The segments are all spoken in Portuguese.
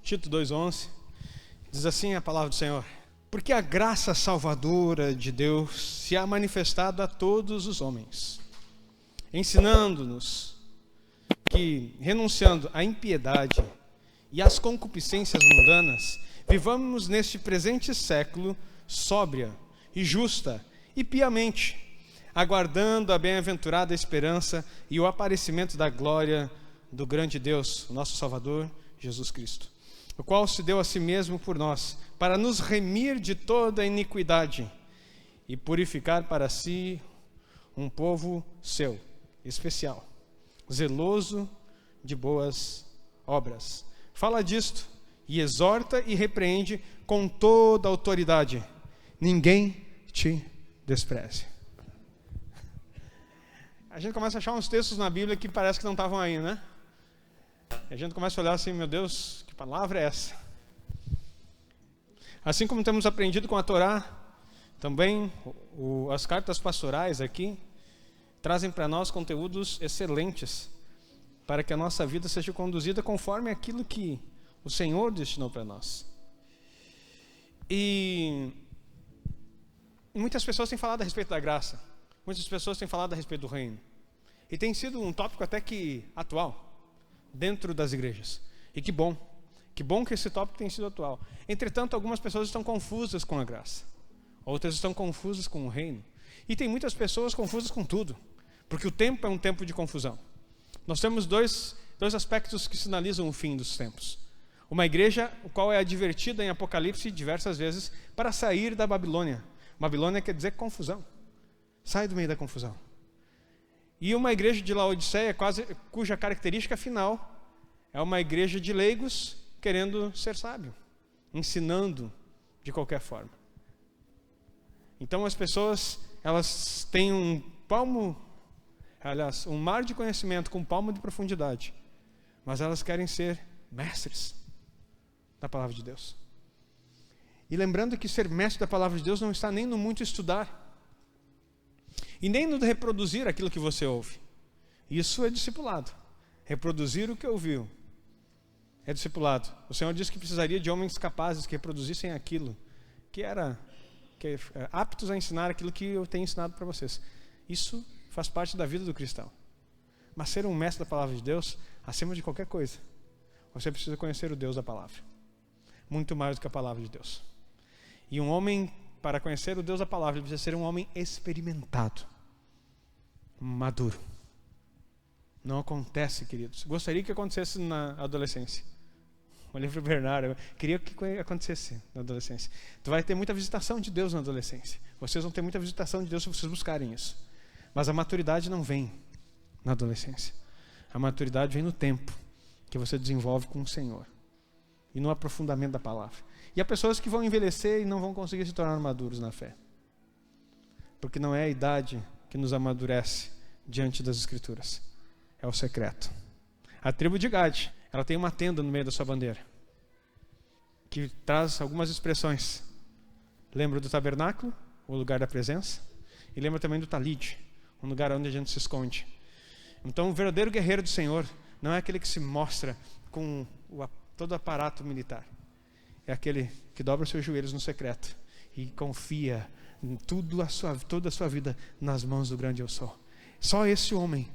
Tito 2,11, diz assim a palavra do Senhor: porque a graça salvadora de Deus se há manifestado a todos os homens, ensinando-nos que, renunciando à impiedade e às concupiscências mundanas, vivamos neste presente século sóbria e justa e piamente, aguardando a bem-aventurada esperança e o aparecimento da glória do grande Deus, o nosso Salvador, Jesus Cristo, o qual se deu a si mesmo por nós, para nos remir de toda iniquidade e purificar para si um povo seu, especial, zeloso de boas obras. Fala disto e exorta e repreende com toda a autoridade. Ninguém te despreze. A gente começa a achar uns textos na Bíblia que parece que não estavam aí, né? A gente começa a olhar assim, meu Deus, que palavra é essa? Assim como temos aprendido com a Torá, também as cartas pastorais aqui trazem para nós conteúdos excelentes para que a nossa vida seja conduzida conforme aquilo que o Senhor destinou para nós. E muitas pessoas têm falado a respeito da graça, muitas pessoas têm falado a respeito do reino, e tem sido um tópico até que atual dentro das igrejas. E que bom que esse tópico tem sido atual. Entretanto, algumas pessoas estão confusas com a graça, outras estão confusas com o reino, e tem muitas pessoas confusas com tudo, porque o tempo é um tempo de confusão. Nós temos dois aspectos que sinalizam o fim dos tempos. Uma igreja, o qual é advertida em Apocalipse diversas vezes para sair da Babilônia. Babilônia quer dizer confusão. Sai do meio da confusão. E uma igreja de Laodiceia, cuja característica final é uma igreja de leigos querendo ser sábio, ensinando de qualquer forma. Então as pessoas, elas têm um mar de conhecimento com um palmo de profundidade, mas elas querem ser mestres da palavra de Deus. E lembrando que ser mestre da palavra de Deus não está nem no muito estudar, e nem no reproduzir aquilo que você ouve. Isso é discipulado. Reproduzir o que ouviu é discipulado. O Senhor disse que precisaria de homens capazes que reproduzissem aquilo aptos a ensinar aquilo que eu tenho ensinado para vocês. Isso faz parte da vida do cristão. Mas ser um mestre da palavra de Deus, acima de qualquer coisa, você precisa conhecer o Deus da palavra. Muito mais do que a palavra de Deus. E um homem, para conhecer o Deus da palavra, ele precisa ser um homem experimentado, maduro. Não acontece, queridos. Gostaria que acontecesse na adolescência. Olhei para o Bernardo, queria que acontecesse na adolescência. Tu vai ter muita visitação de Deus na adolescência. Vocês vão ter muita visitação de Deus se vocês buscarem isso. Mas a maturidade não vem na adolescência. A maturidade vem no tempo que você desenvolve com o Senhor e no aprofundamento da palavra. E há pessoas que vão envelhecer e não vão conseguir se tornar maduros na fé, porque não é a idade que nos amadurece diante das Escrituras, é o secreto. A tribo de Gade, ela tem uma tenda no meio da sua bandeira, que traz algumas expressões. Lembra do tabernáculo, o lugar da presença, e lembra também do talide, um lugar onde a gente se esconde. Então o verdadeiro guerreiro do Senhor não é aquele que se mostra com todo o aparato militar. É aquele que dobra os seus joelhos no secreto e confia em toda a sua vida nas mãos do grande eu sou. Só esse homem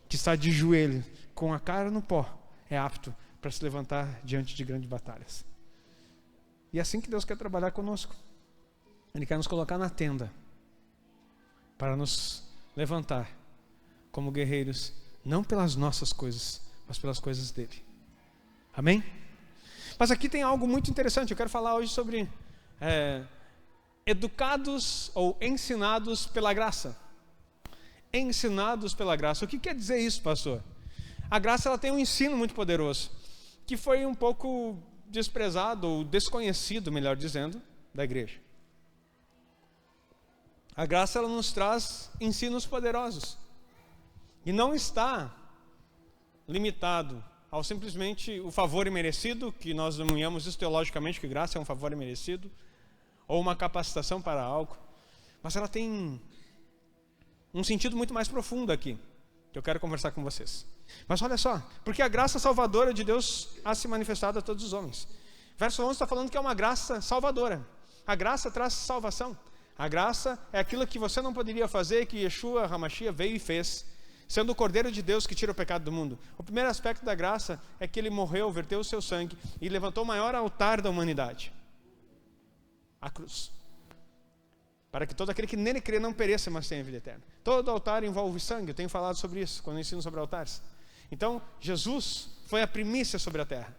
que está de joelho, com a cara no pó, é apto para se levantar diante de grandes batalhas. E é assim que Deus quer trabalhar conosco. Ele quer nos colocar na tenda para nos levantar como guerreiros, não pelas nossas coisas, mas pelas coisas dele. Amém? Mas aqui tem algo muito interessante. Eu quero falar hoje sobre educados ou ensinados pela graça. Ensinados pela graça. O que quer dizer isso, pastor? A graça, ela tem um ensino muito poderoso, que foi um pouco desprezado ou desconhecido, melhor dizendo, da igreja. A graça, ela nos traz ensinos poderosos. E não está limitado ao simplesmente o favor imerecido, que nós denominamos isso teologicamente, que graça é um favor imerecido, ou uma capacitação para algo, mas ela tem um sentido muito mais profundo aqui, que que eu quero conversar com vocês. Mas olha só, porque a graça salvadora de Deus há se manifestado a todos os homens. Verso 11 está falando que é uma graça salvadora. A graça traz salvação. A graça é aquilo que você não poderia fazer, que Yeshua HaMashiach veio e fez, sendo o Cordeiro de Deus que tira o pecado do mundo. O primeiro aspecto da graça é que ele morreu, verteu o seu sangue e levantou o maior altar da humanidade, a cruz, para que todo aquele que nele crê não pereça, mas tenha vida eterna. Todo altar envolve sangue, eu tenho falado sobre isso quando eu ensino sobre altares. Então, Jesus foi a primícia sobre a terra.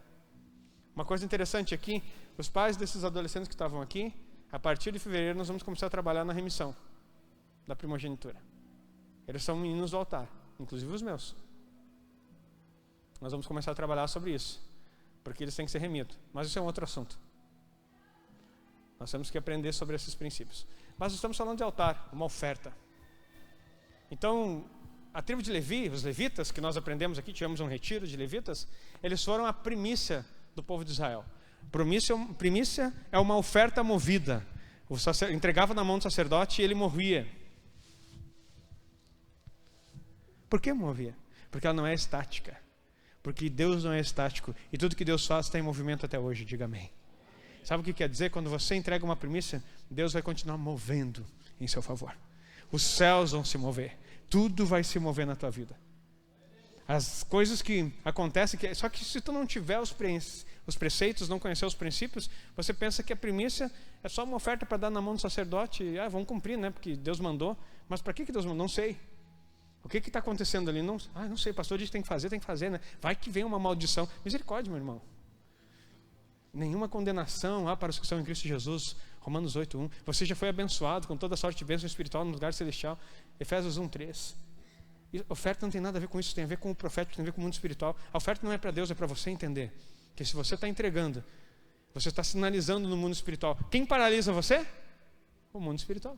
Uma coisa interessante aqui, os pais desses adolescentes que estavam aqui, a partir de fevereiro nós vamos começar a trabalhar na remissão da primogenitura. Eles são meninos do altar, inclusive os meus. Nós vamos começar a trabalhar sobre isso, porque eles têm que ser remidos. Mas isso é um outro assunto. Nós temos que aprender sobre esses princípios. Mas estamos falando de altar, uma oferta. Então, a tribo de Levi, os levitas, que nós aprendemos aqui, tivemos um retiro de levitas, eles foram a primícia do povo de Israel. Primícia é uma oferta movida. Entregava na mão do sacerdote e ele morria. Por que movia? Porque ela não é estática. Porque Deus não é estático. E tudo que Deus faz está em movimento até hoje. Diga amém. Sabe o que quer dizer? Quando você entrega uma primícia, Deus vai continuar movendo em seu favor. Os céus vão se mover. Tudo vai se mover na tua vida. As coisas que acontecem, só que se tu não tiver os preceitos, não conhecer os princípios, você pensa que a primícia é só uma oferta para dar na mão do sacerdote. Vamos cumprir, né? Porque Deus mandou. Mas para que Deus mandou? Não sei. O que está acontecendo ali? Não sei, pastor diz que tem que fazer, né? Vai que vem uma maldição. Misericórdia, meu irmão. Nenhuma condenação há para os que estão em Cristo Jesus. Romanos 8:1. Você já foi abençoado com toda sorte de bênção espiritual no lugar celestial. Efésios 1:3. E oferta não tem nada a ver com isso, tem a ver com o profético, tem a ver com o mundo espiritual. A oferta não é para Deus, é para você entender que se você está entregando, você está sinalizando no mundo espiritual. Quem paralisa você? O mundo espiritual.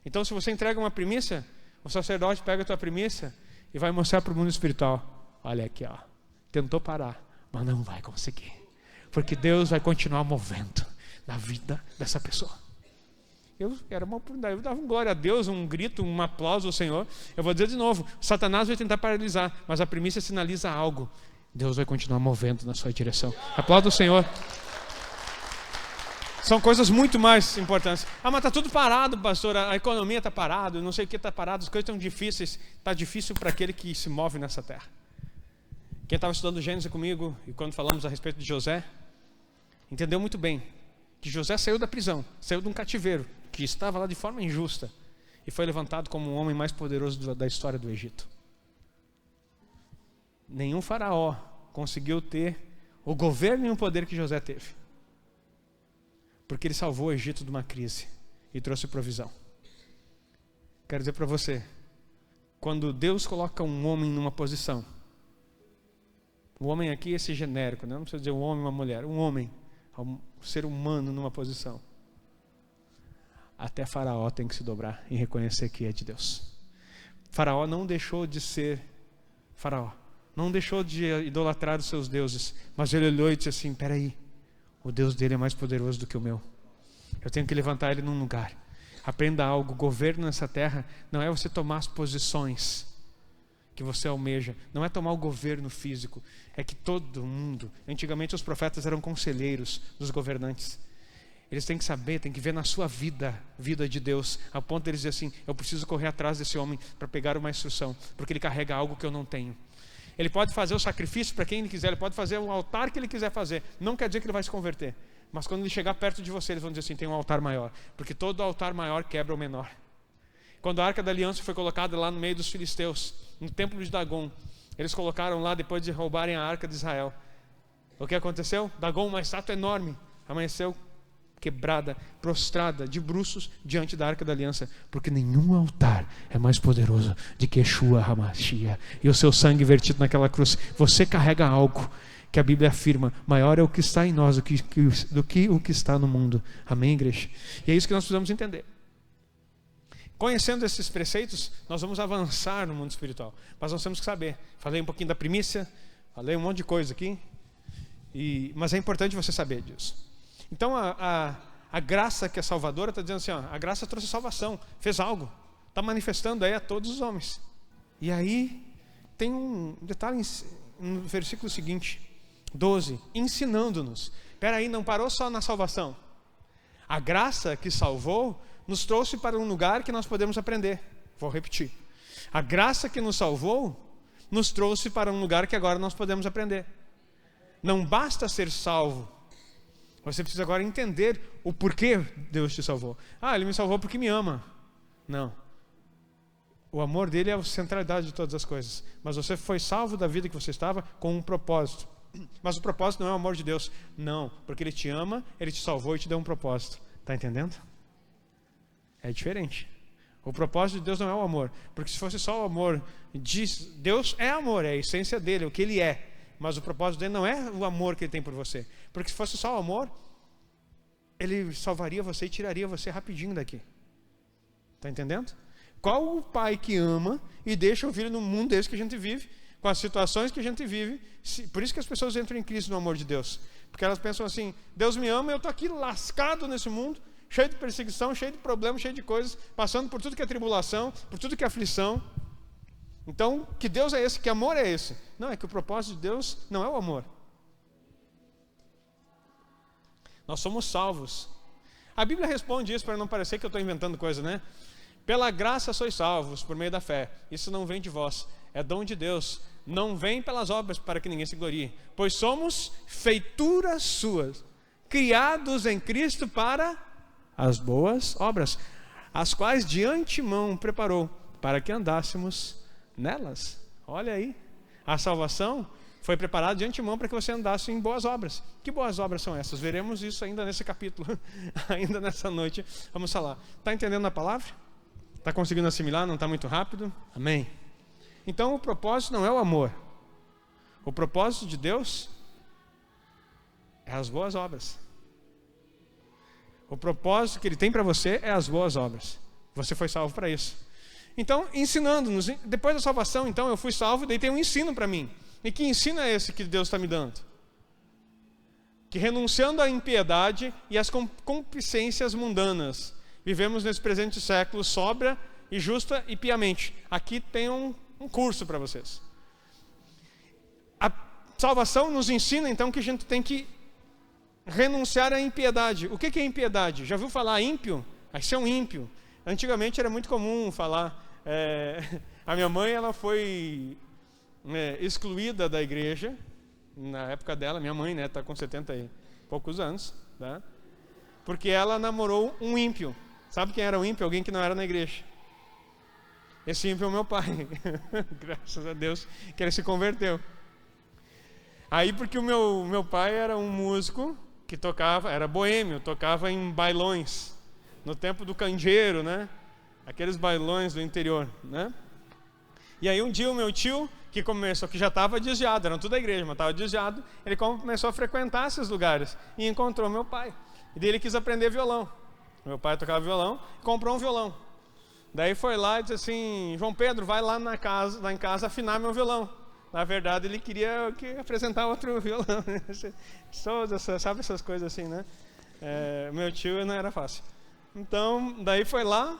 Então, se você entrega uma primícia, o sacerdote pega a tua primícia e vai mostrar para o mundo espiritual: olha aqui, ó, tentou parar, mas não vai conseguir, porque Deus vai continuar movendo na vida dessa pessoa. Era uma oportunidade, eu dava um glória a Deus, um grito, um aplauso ao Senhor. Eu vou dizer de novo: Satanás vai tentar paralisar, mas a primícia sinaliza algo. Deus vai continuar movendo na sua direção. Aplauda o Senhor. São coisas muito mais importantes. Mas está tudo parado, pastor, a economia está parada, não sei o que está parado, as coisas estão difíceis. Está difícil para aquele que se move nessa terra. Quem estava estudando Gênesis comigo, e quando falamos a respeito de José, entendeu muito bem que José saiu da prisão, saiu de um cativeiro, que estava lá de forma injusta, e foi levantado como o homem mais poderoso da história do Egito. Nenhum faraó conseguiu ter o governo e o poder que José teve, porque ele salvou o Egito de uma crise e trouxe provisão. Quero dizer para você, quando Deus coloca um homem numa posição, o homem aqui é esse genérico, não precisa dizer um homem e uma mulher, um homem, um ser humano numa posição, até Faraó tem que se dobrar e reconhecer que é de Deus. Faraó não deixou de ser Faraó, não deixou de idolatrar os seus deuses, mas ele olhou e disse assim: peraí, o Deus dele é mais poderoso do que o meu. Eu tenho que levantar ele num lugar. Aprenda algo: governo nessa terra não é você tomar as posições que você almeja, não é tomar o governo físico, é que todo mundo, antigamente os profetas eram conselheiros dos governantes. Eles têm que saber, têm que ver na sua vida de Deus, a ponto de eles dizer assim: eu preciso correr atrás desse homem para pegar uma instrução, porque ele carrega algo que eu não tenho. Ele pode fazer o sacrifício para quem ele quiser, ele pode fazer o altar que ele quiser fazer, não quer dizer que ele vai se converter, mas quando ele chegar perto de você, eles vão dizer assim: tem um altar maior, porque todo altar maior quebra o menor. Quando a Arca da Aliança foi colocada lá no meio dos filisteus, no templo de Dagon, eles colocaram lá depois de roubarem a Arca de Israel. O que aconteceu? Dagon, uma estátua enorme, amanheceu quebrada, prostrada, de bruços diante da Arca da Aliança, porque nenhum altar é mais poderoso do que Yeshua HaMashiach e o seu sangue vertido naquela cruz. Você carrega algo que a Bíblia afirma: maior é o que está em nós do que o que está no mundo. Amém, igreja? E é isso que nós precisamos entender. Conhecendo esses preceitos, nós vamos avançar no mundo espiritual, mas nós temos que saber. Falei um pouquinho da primícia, falei um monte de coisa aqui, mas é importante você saber disso. Então a graça que é salvadora está dizendo assim: a graça trouxe salvação, fez algo, está manifestando aí a todos os homens. E aí tem um detalhe no versículo seguinte, 12, ensinando-nos. Espera aí, não parou só na salvação. A graça que salvou nos trouxe para um lugar que nós podemos aprender. Vou repetir. A graça que nos salvou nos trouxe para um lugar que agora nós podemos aprender. Não basta ser salvo. Você precisa agora entender o porquê Deus te salvou. Ele me salvou porque me ama. Não. O amor dele é a centralidade de todas as coisas. Mas você foi salvo da vida que você estava com um propósito. Mas o propósito não é o amor de Deus. Não, porque Ele te ama, Ele te salvou e te deu um propósito. Está entendendo? É diferente. O propósito de Deus não é o amor. Porque se fosse só o amor, Deus é amor, é a essência dele, o que Ele é. Mas o propósito dele não é o amor que Ele tem por você. Porque se fosse só o amor, Ele salvaria você e tiraria você rapidinho daqui. Está entendendo? Qual o pai que ama e deixa o filho no mundo desse que a gente vive, com as situações que a gente vive? Por isso que as pessoas entram em crise no amor de Deus. Porque elas pensam assim, Deus me ama e eu estou aqui lascado nesse mundo, cheio de perseguição, cheio de problemas, cheio de coisas, passando por tudo que é tribulação, por tudo que é aflição. Então, que Deus é esse? Que amor é esse? Não, é que o propósito de Deus não é o amor. Nós somos salvos. A Bíblia responde isso para não parecer que eu estou inventando coisa, né? Pela graça sois salvos, por meio da fé. Isso não vem de vós, é dom de Deus. Não vem pelas obras para que ninguém se glorie. Pois somos feituras suas, criados em Cristo para as boas obras, as quais de antemão preparou para que andássemos nelas. Olha aí, a salvação foi preparada de antemão para que você andasse em boas obras. Que boas obras são essas? Veremos isso ainda nesse capítulo, ainda nessa noite. Vamos falar. Está entendendo a palavra? Está conseguindo assimilar? Não está muito rápido? Amém. Então o propósito não é o amor. O propósito de Deus é as boas obras. O propósito que Ele tem para você é as boas obras. Você foi salvo para isso. Então, ensinando-nos, depois da salvação, então, eu fui salvo, e daí tem um ensino para mim. E que ensino é esse que Deus está me dando? Que renunciando à impiedade e às concupiscências mundanas, vivemos nesse presente século sóbria e justa e piamente. Aqui tem um curso para vocês. A salvação nos ensina, então, que a gente tem que renunciar à impiedade. O que é impiedade? Já ouviu falar ímpio? Isso é um ímpio. Antigamente era muito comum falar. A minha mãe, ela foi excluída da igreja na época dela. Minha mãe, está com 70 e poucos anos, tá? Porque ela namorou um ímpio. Sabe quem era o ímpio? Alguém que não era na igreja. Esse ímpio é o meu pai. Graças a Deus que ele se converteu. Aí porque o meu pai era um músico que tocava, era boêmio, tocava em bailões, no tempo do candeeiro, né? Aqueles bailões do interior, né? E aí um dia o meu tio, que já estava desviado, era tudo da igreja, mas estava desviado, ele começou a frequentar esses lugares e encontrou meu pai. E daí ele quis aprender violão. Meu pai tocava violão, comprou um violão. Daí foi lá e disse assim, João Pedro, vai lá em casa afinar meu violão. Na verdade, ele queria apresentar outro violão. Sabe essas coisas assim, né? Meu tio não era fácil. Então, daí foi lá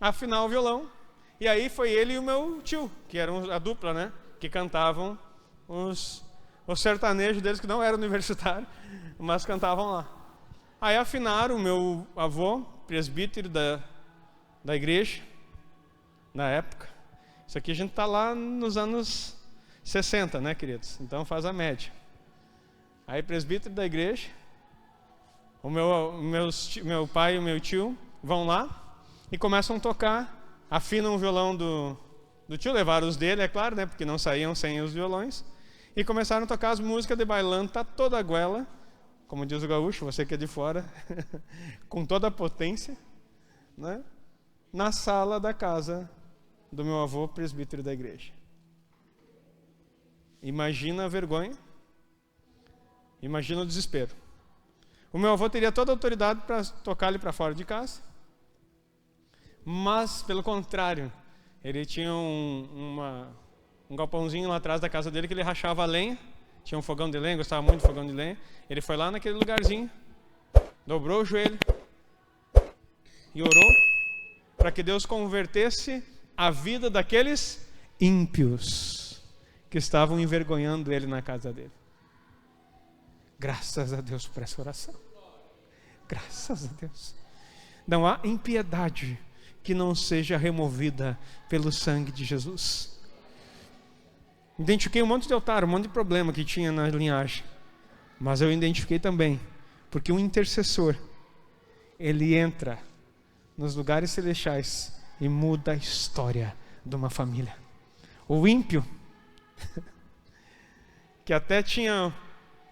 afinar o violão. E aí foi ele e o meu tio, que eram a dupla, né? Que cantavam os sertanejos deles, que não eram universitários, mas cantavam lá. Aí afinaram o meu avô, presbítero da igreja, na época. Isso aqui a gente está lá nos anos 60, né, queridos? Então faz a média. Aí presbítero da igreja, meu pai e o meu tio vão lá e começam a tocar, afinam o violão do tio, levaram os dele, é claro, né, porque não saíam sem os violões, e começaram a tocar as músicas de bailando, tá toda a goela, como diz o gaúcho, você que é de fora, com toda a potência, né, na sala da casa do meu avô, presbítero da igreja. Imagina a vergonha, imagina o desespero. O meu avô teria toda a autoridade para tocar ele para fora de casa, mas, pelo contrário, ele tinha um galpãozinho lá atrás da casa dele que ele rachava a lenha, tinha um fogão de lenha, gostava muito de fogão de lenha. Ele foi lá naquele lugarzinho, dobrou o joelho e orou para que Deus convertesse a vida daqueles ímpios que estavam envergonhando ele na casa dele. Graças a Deus por essa oração. Graças a Deus. Não há impiedade que não seja removida pelo sangue de Jesus. Identifiquei um monte de altar, um monte de problema que tinha na linhagem. Mas eu identifiquei também, porque um intercessor, ele entra nos lugares celestiais e muda a história de uma família. O ímpio, que até tinha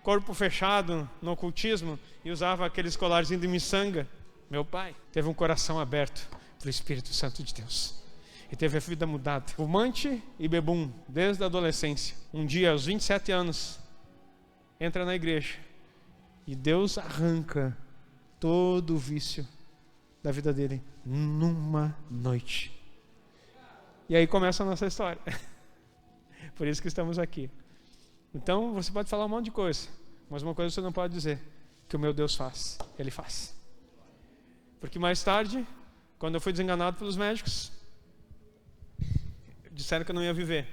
corpo fechado no ocultismo e usava aqueles colarzinhos de miçanga, meu pai teve um coração aberto para o Espírito Santo de Deus e teve a vida mudada. Fumante e bebum desde a adolescência. Um dia, aos 27 anos, entra na igreja e Deus arranca todo o vício da vida dele numa noite. E aí começa a nossa história. Por isso que estamos aqui. Então você pode falar um monte de coisa, mas uma coisa você não pode dizer: que o meu Deus faz, Ele faz. Porque mais tarde, quando eu fui desenganado pelos médicos, disseram que eu não ia viver,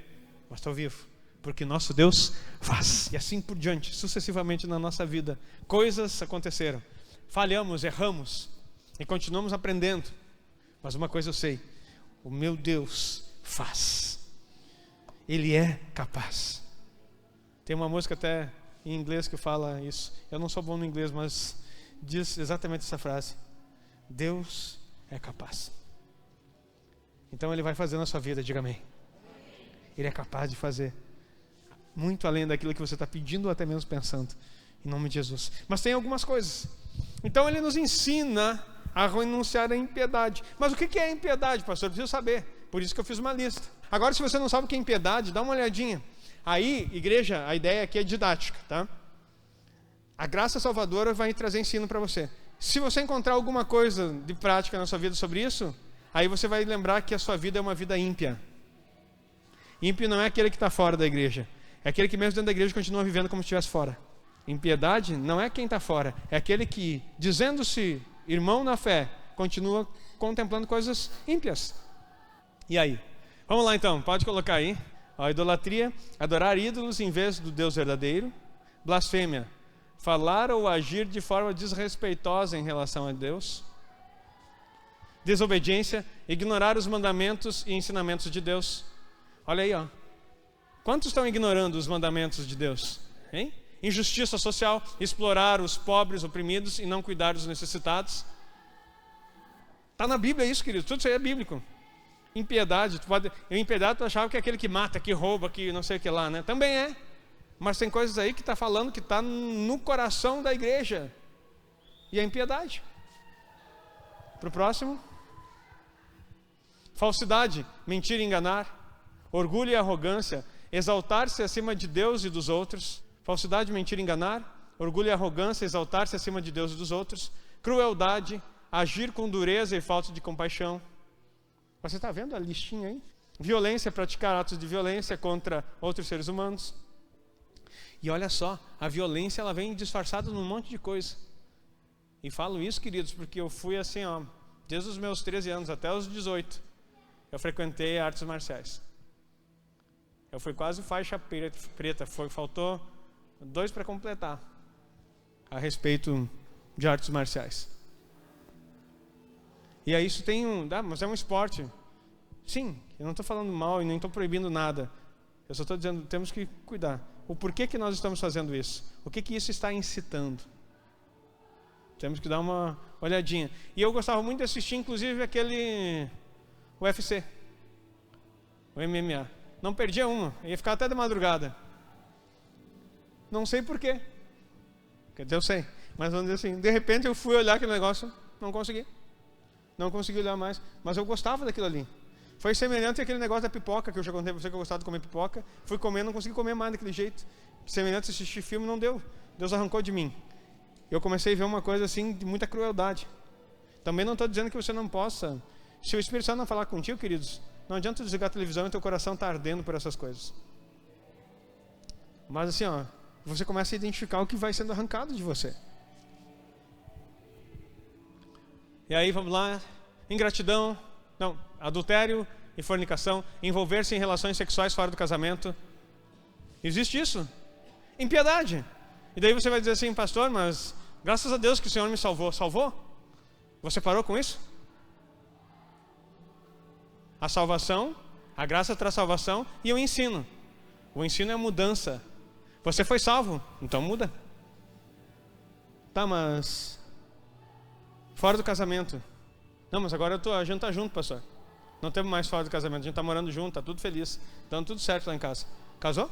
mas estou vivo, porque nosso Deus faz. E assim por diante, sucessivamente na nossa vida, coisas aconteceram. Falhamos, erramos e continuamos aprendendo. Mas uma coisa eu sei: o meu Deus faz. Ele é capaz. Tem uma música até em inglês que fala isso. Eu não sou bom no inglês, mas diz exatamente essa frase: Deus é capaz. Então Ele vai fazer na sua vida, diga amém. Ele é capaz de fazer muito além daquilo que você está pedindo ou até mesmo pensando, em nome de Jesus. Mas tem algumas coisas. Então Ele nos ensina a renunciar à impiedade. Mas o que é impiedade, pastor? Eu preciso saber. Por isso que eu fiz uma lista. Agora, se você não sabe o que é impiedade, dá uma olhadinha. Aí, igreja, a ideia aqui é didática, tá? A graça salvadora vai trazer ensino para você. Se você encontrar alguma coisa de prática na sua vida sobre isso, aí você vai lembrar que a sua vida é uma vida ímpia. Ímpio não é aquele que está fora da igreja, é aquele que mesmo dentro da igreja continua vivendo como se estivesse fora. Impiedade não é quem está fora, é aquele que, dizendo-se irmão na fé, continua contemplando coisas ímpias. E aí? Vamos lá então, pode colocar aí. A idolatria: adorar ídolos em vez do Deus verdadeiro. Blasfêmia: falar ou agir de forma desrespeitosa em relação a Deus. Desobediência: ignorar os mandamentos e ensinamentos de Deus. Olha aí, ó. Quantos estão ignorando os mandamentos de Deus? Hein? Injustiça social: explorar os pobres, oprimidos e não cuidar dos necessitados. Está na Bíblia isso, querido. Tudo isso aí é bíblico. Impiedade: impiedade tu achava que é aquele que mata, que rouba, que não sei o que lá, né? Também é. Mas tem coisas aí que está falando que está no coração da igreja. E é impiedade. Para o próximo: falsidade, mentir e enganar. Orgulho e arrogância: exaltar-se acima de Deus e dos outros. Falsidade, mentir e enganar. Orgulho e arrogância: exaltar-se acima de Deus e dos outros. Crueldade: agir com dureza e falta de compaixão. Você está vendo a listinha aí? Violência: praticar atos de violência contra outros seres humanos. E olha só, a violência ela vem disfarçada num monte de coisa. E falo isso, queridos, porque eu fui assim, ó, desde os meus 13 anos até os 18, eu frequentei artes marciais. Eu fui quase faixa preta, faltou 2 para completar a respeito de artes marciais. E aí isso tem mas é um esporte. Sim, eu não estou falando mal e nem estou proibindo nada. Eu só estou dizendo, temos que cuidar. O porquê que nós estamos fazendo isso? O que isso está incitando? Temos que dar uma olhadinha. E eu gostava muito de assistir, inclusive, aquele UFC, o MMA. Não perdia uma, ia ficar até de madrugada. Não sei porquê. Quer dizer, eu sei. Mas vamos dizer assim, de repente eu fui olhar aquele negócio, não consegui. Não consegui olhar mais. Mas eu gostava daquilo ali. Foi semelhante àquele negócio da pipoca, que eu já contei para você que eu gostava de comer pipoca. Fui comer, não consegui comer mais daquele jeito. Semelhante a assistir filme, não deu. Deus arrancou de mim. Eu comecei a ver uma coisa assim, de muita crueldade. Também não estou dizendo que você não possa. Se o Espírito Santo não falar contigo, queridos, não adianta desligar a televisão e teu coração está ardendo por essas coisas. Mas assim, ó, você começa a identificar o que vai sendo arrancado de você. E aí, vamos lá. Ingratidão. Não, adultério, e fornicação, envolver-se em relações sexuais fora do casamento. Existe isso? Impiedade. E daí você vai dizer assim, pastor, mas graças a Deus que o Senhor me salvou. Salvou? Você parou com isso? A salvação, a graça traz salvação e o ensino. O ensino é a mudança. Você foi salvo, então muda. Tá, mas fora do casamento. Não, mas agora a gente está junto, pastor. Não temos mais fora do casamento, a gente está morando junto, está tudo feliz, dando tudo certo lá em casa. Casou?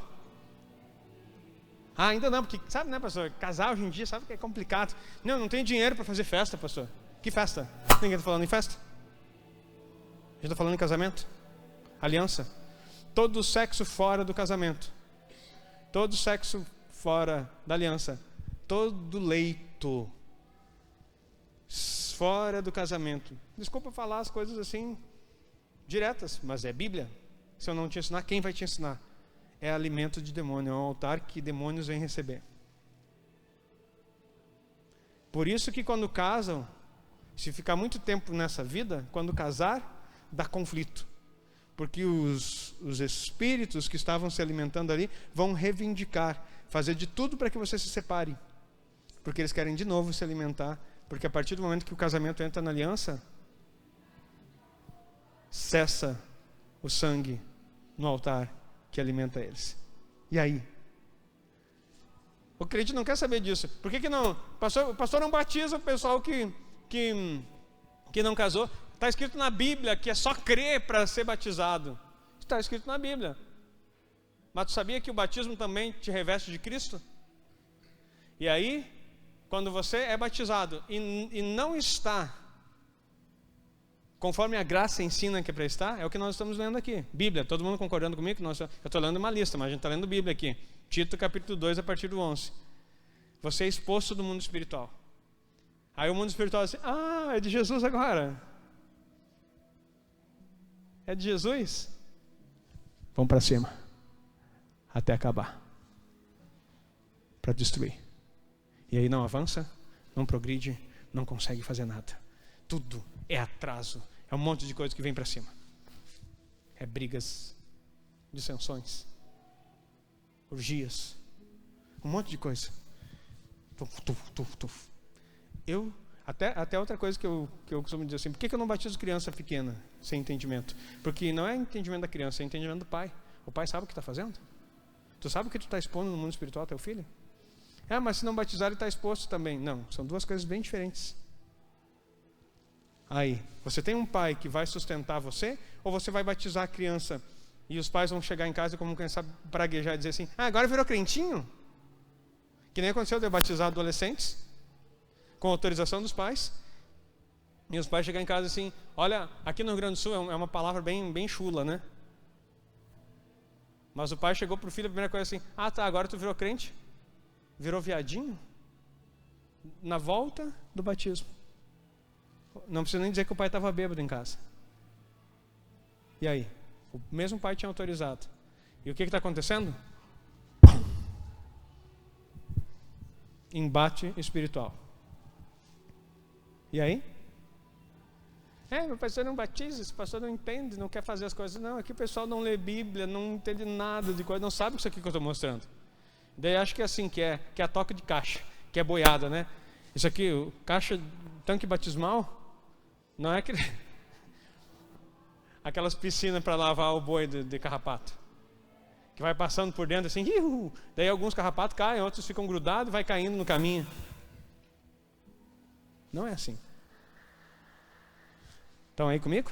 Ah, ainda não, porque sabe, né, pastor? Casar hoje em dia, sabe que é complicado. Não tem dinheiro para fazer festa, pastor. Que festa? Ninguém está falando em festa. A gente está falando em casamento. Aliança. Todo sexo fora do casamento. Todo sexo fora da aliança. Todo leito fora do casamento. Desculpa falar as coisas assim diretas, mas é Bíblia. Se eu não te ensinar, quem vai te ensinar? É alimento de demônio, é um altar que demônios vêm receber. Por isso que quando casam, se ficar muito tempo nessa vida, quando casar, dá conflito. Porque os espíritos que estavam se alimentando ali vão reivindicar, fazer de tudo para que você se separe. Porque eles querem de novo se alimentar. Porque a partir do momento que o casamento entra na aliança, cessa o sangue no altar que alimenta eles. E aí? O crente não quer saber disso. Por que não? O pastor não batiza o pessoal que não casou. Está escrito na Bíblia que é só crer para ser batizado. Está escrito na Bíblia. Mas tu sabia que o batismo também te reveste de Cristo? E aí, quando você é batizado e não está conforme a graça ensina que é para estar, é o que nós estamos lendo aqui. Bíblia, todo mundo concordando comigo? Eu estou lendo uma lista, mas a gente está lendo Bíblia aqui. Tito capítulo 2, a partir do 11. Você é exposto do mundo espiritual. Aí o mundo espiritual diz assim, é de Jesus agora. É de Jesus? Vamos para cima. Até acabar. Para destruir. E aí não avança, não progride, não consegue fazer nada. Tudo é atraso. É um monte de coisa que vem para cima. É brigas, dissensões, orgias, um monte de coisa. Até outra coisa que eu costumo dizer assim, por que eu não batizo criança pequena, sem entendimento? Porque não é entendimento da criança, é entendimento do pai. O pai sabe o que está fazendo? Tu sabe o que tu está expondo no mundo espiritual ao teu filho? Mas se não batizar ele está exposto também. Não, são duas coisas bem diferentes. Aí, você tem um pai que vai sustentar você, ou você vai batizar a criança e os pais vão chegar em casa e, como quem sabe, praguejar e dizer assim, agora virou crentinho? Que nem aconteceu de eu batizar adolescentes, com autorização dos pais, e os pais chegar em casa assim, olha, aqui no Rio Grande do Sul é uma palavra bem chula, né? Mas o pai chegou para o filho, a primeira coisa assim, agora tu virou crente? Virou viadinho? Na volta do batismo. Não precisa nem dizer que o pai estava bêbado em casa. E aí? O mesmo pai tinha autorizado. E o que está acontecendo? Embate espiritual. E aí? Meu pastor não batiza, esse pastor não entende, não quer fazer as coisas. Não, aqui o pessoal não lê Bíblia, não entende nada de coisa, não sabe isso aqui que eu estou mostrando. Daí acho que é assim, que é a toque de caixa, que é boiada, né? Isso aqui, o caixa, tanque batismal, não é aquelas piscinas para lavar o boi de carrapato, que vai passando por dentro assim, daí alguns carrapatos caem, outros ficam grudados e vai caindo no caminho. Não é assim. Estão aí comigo?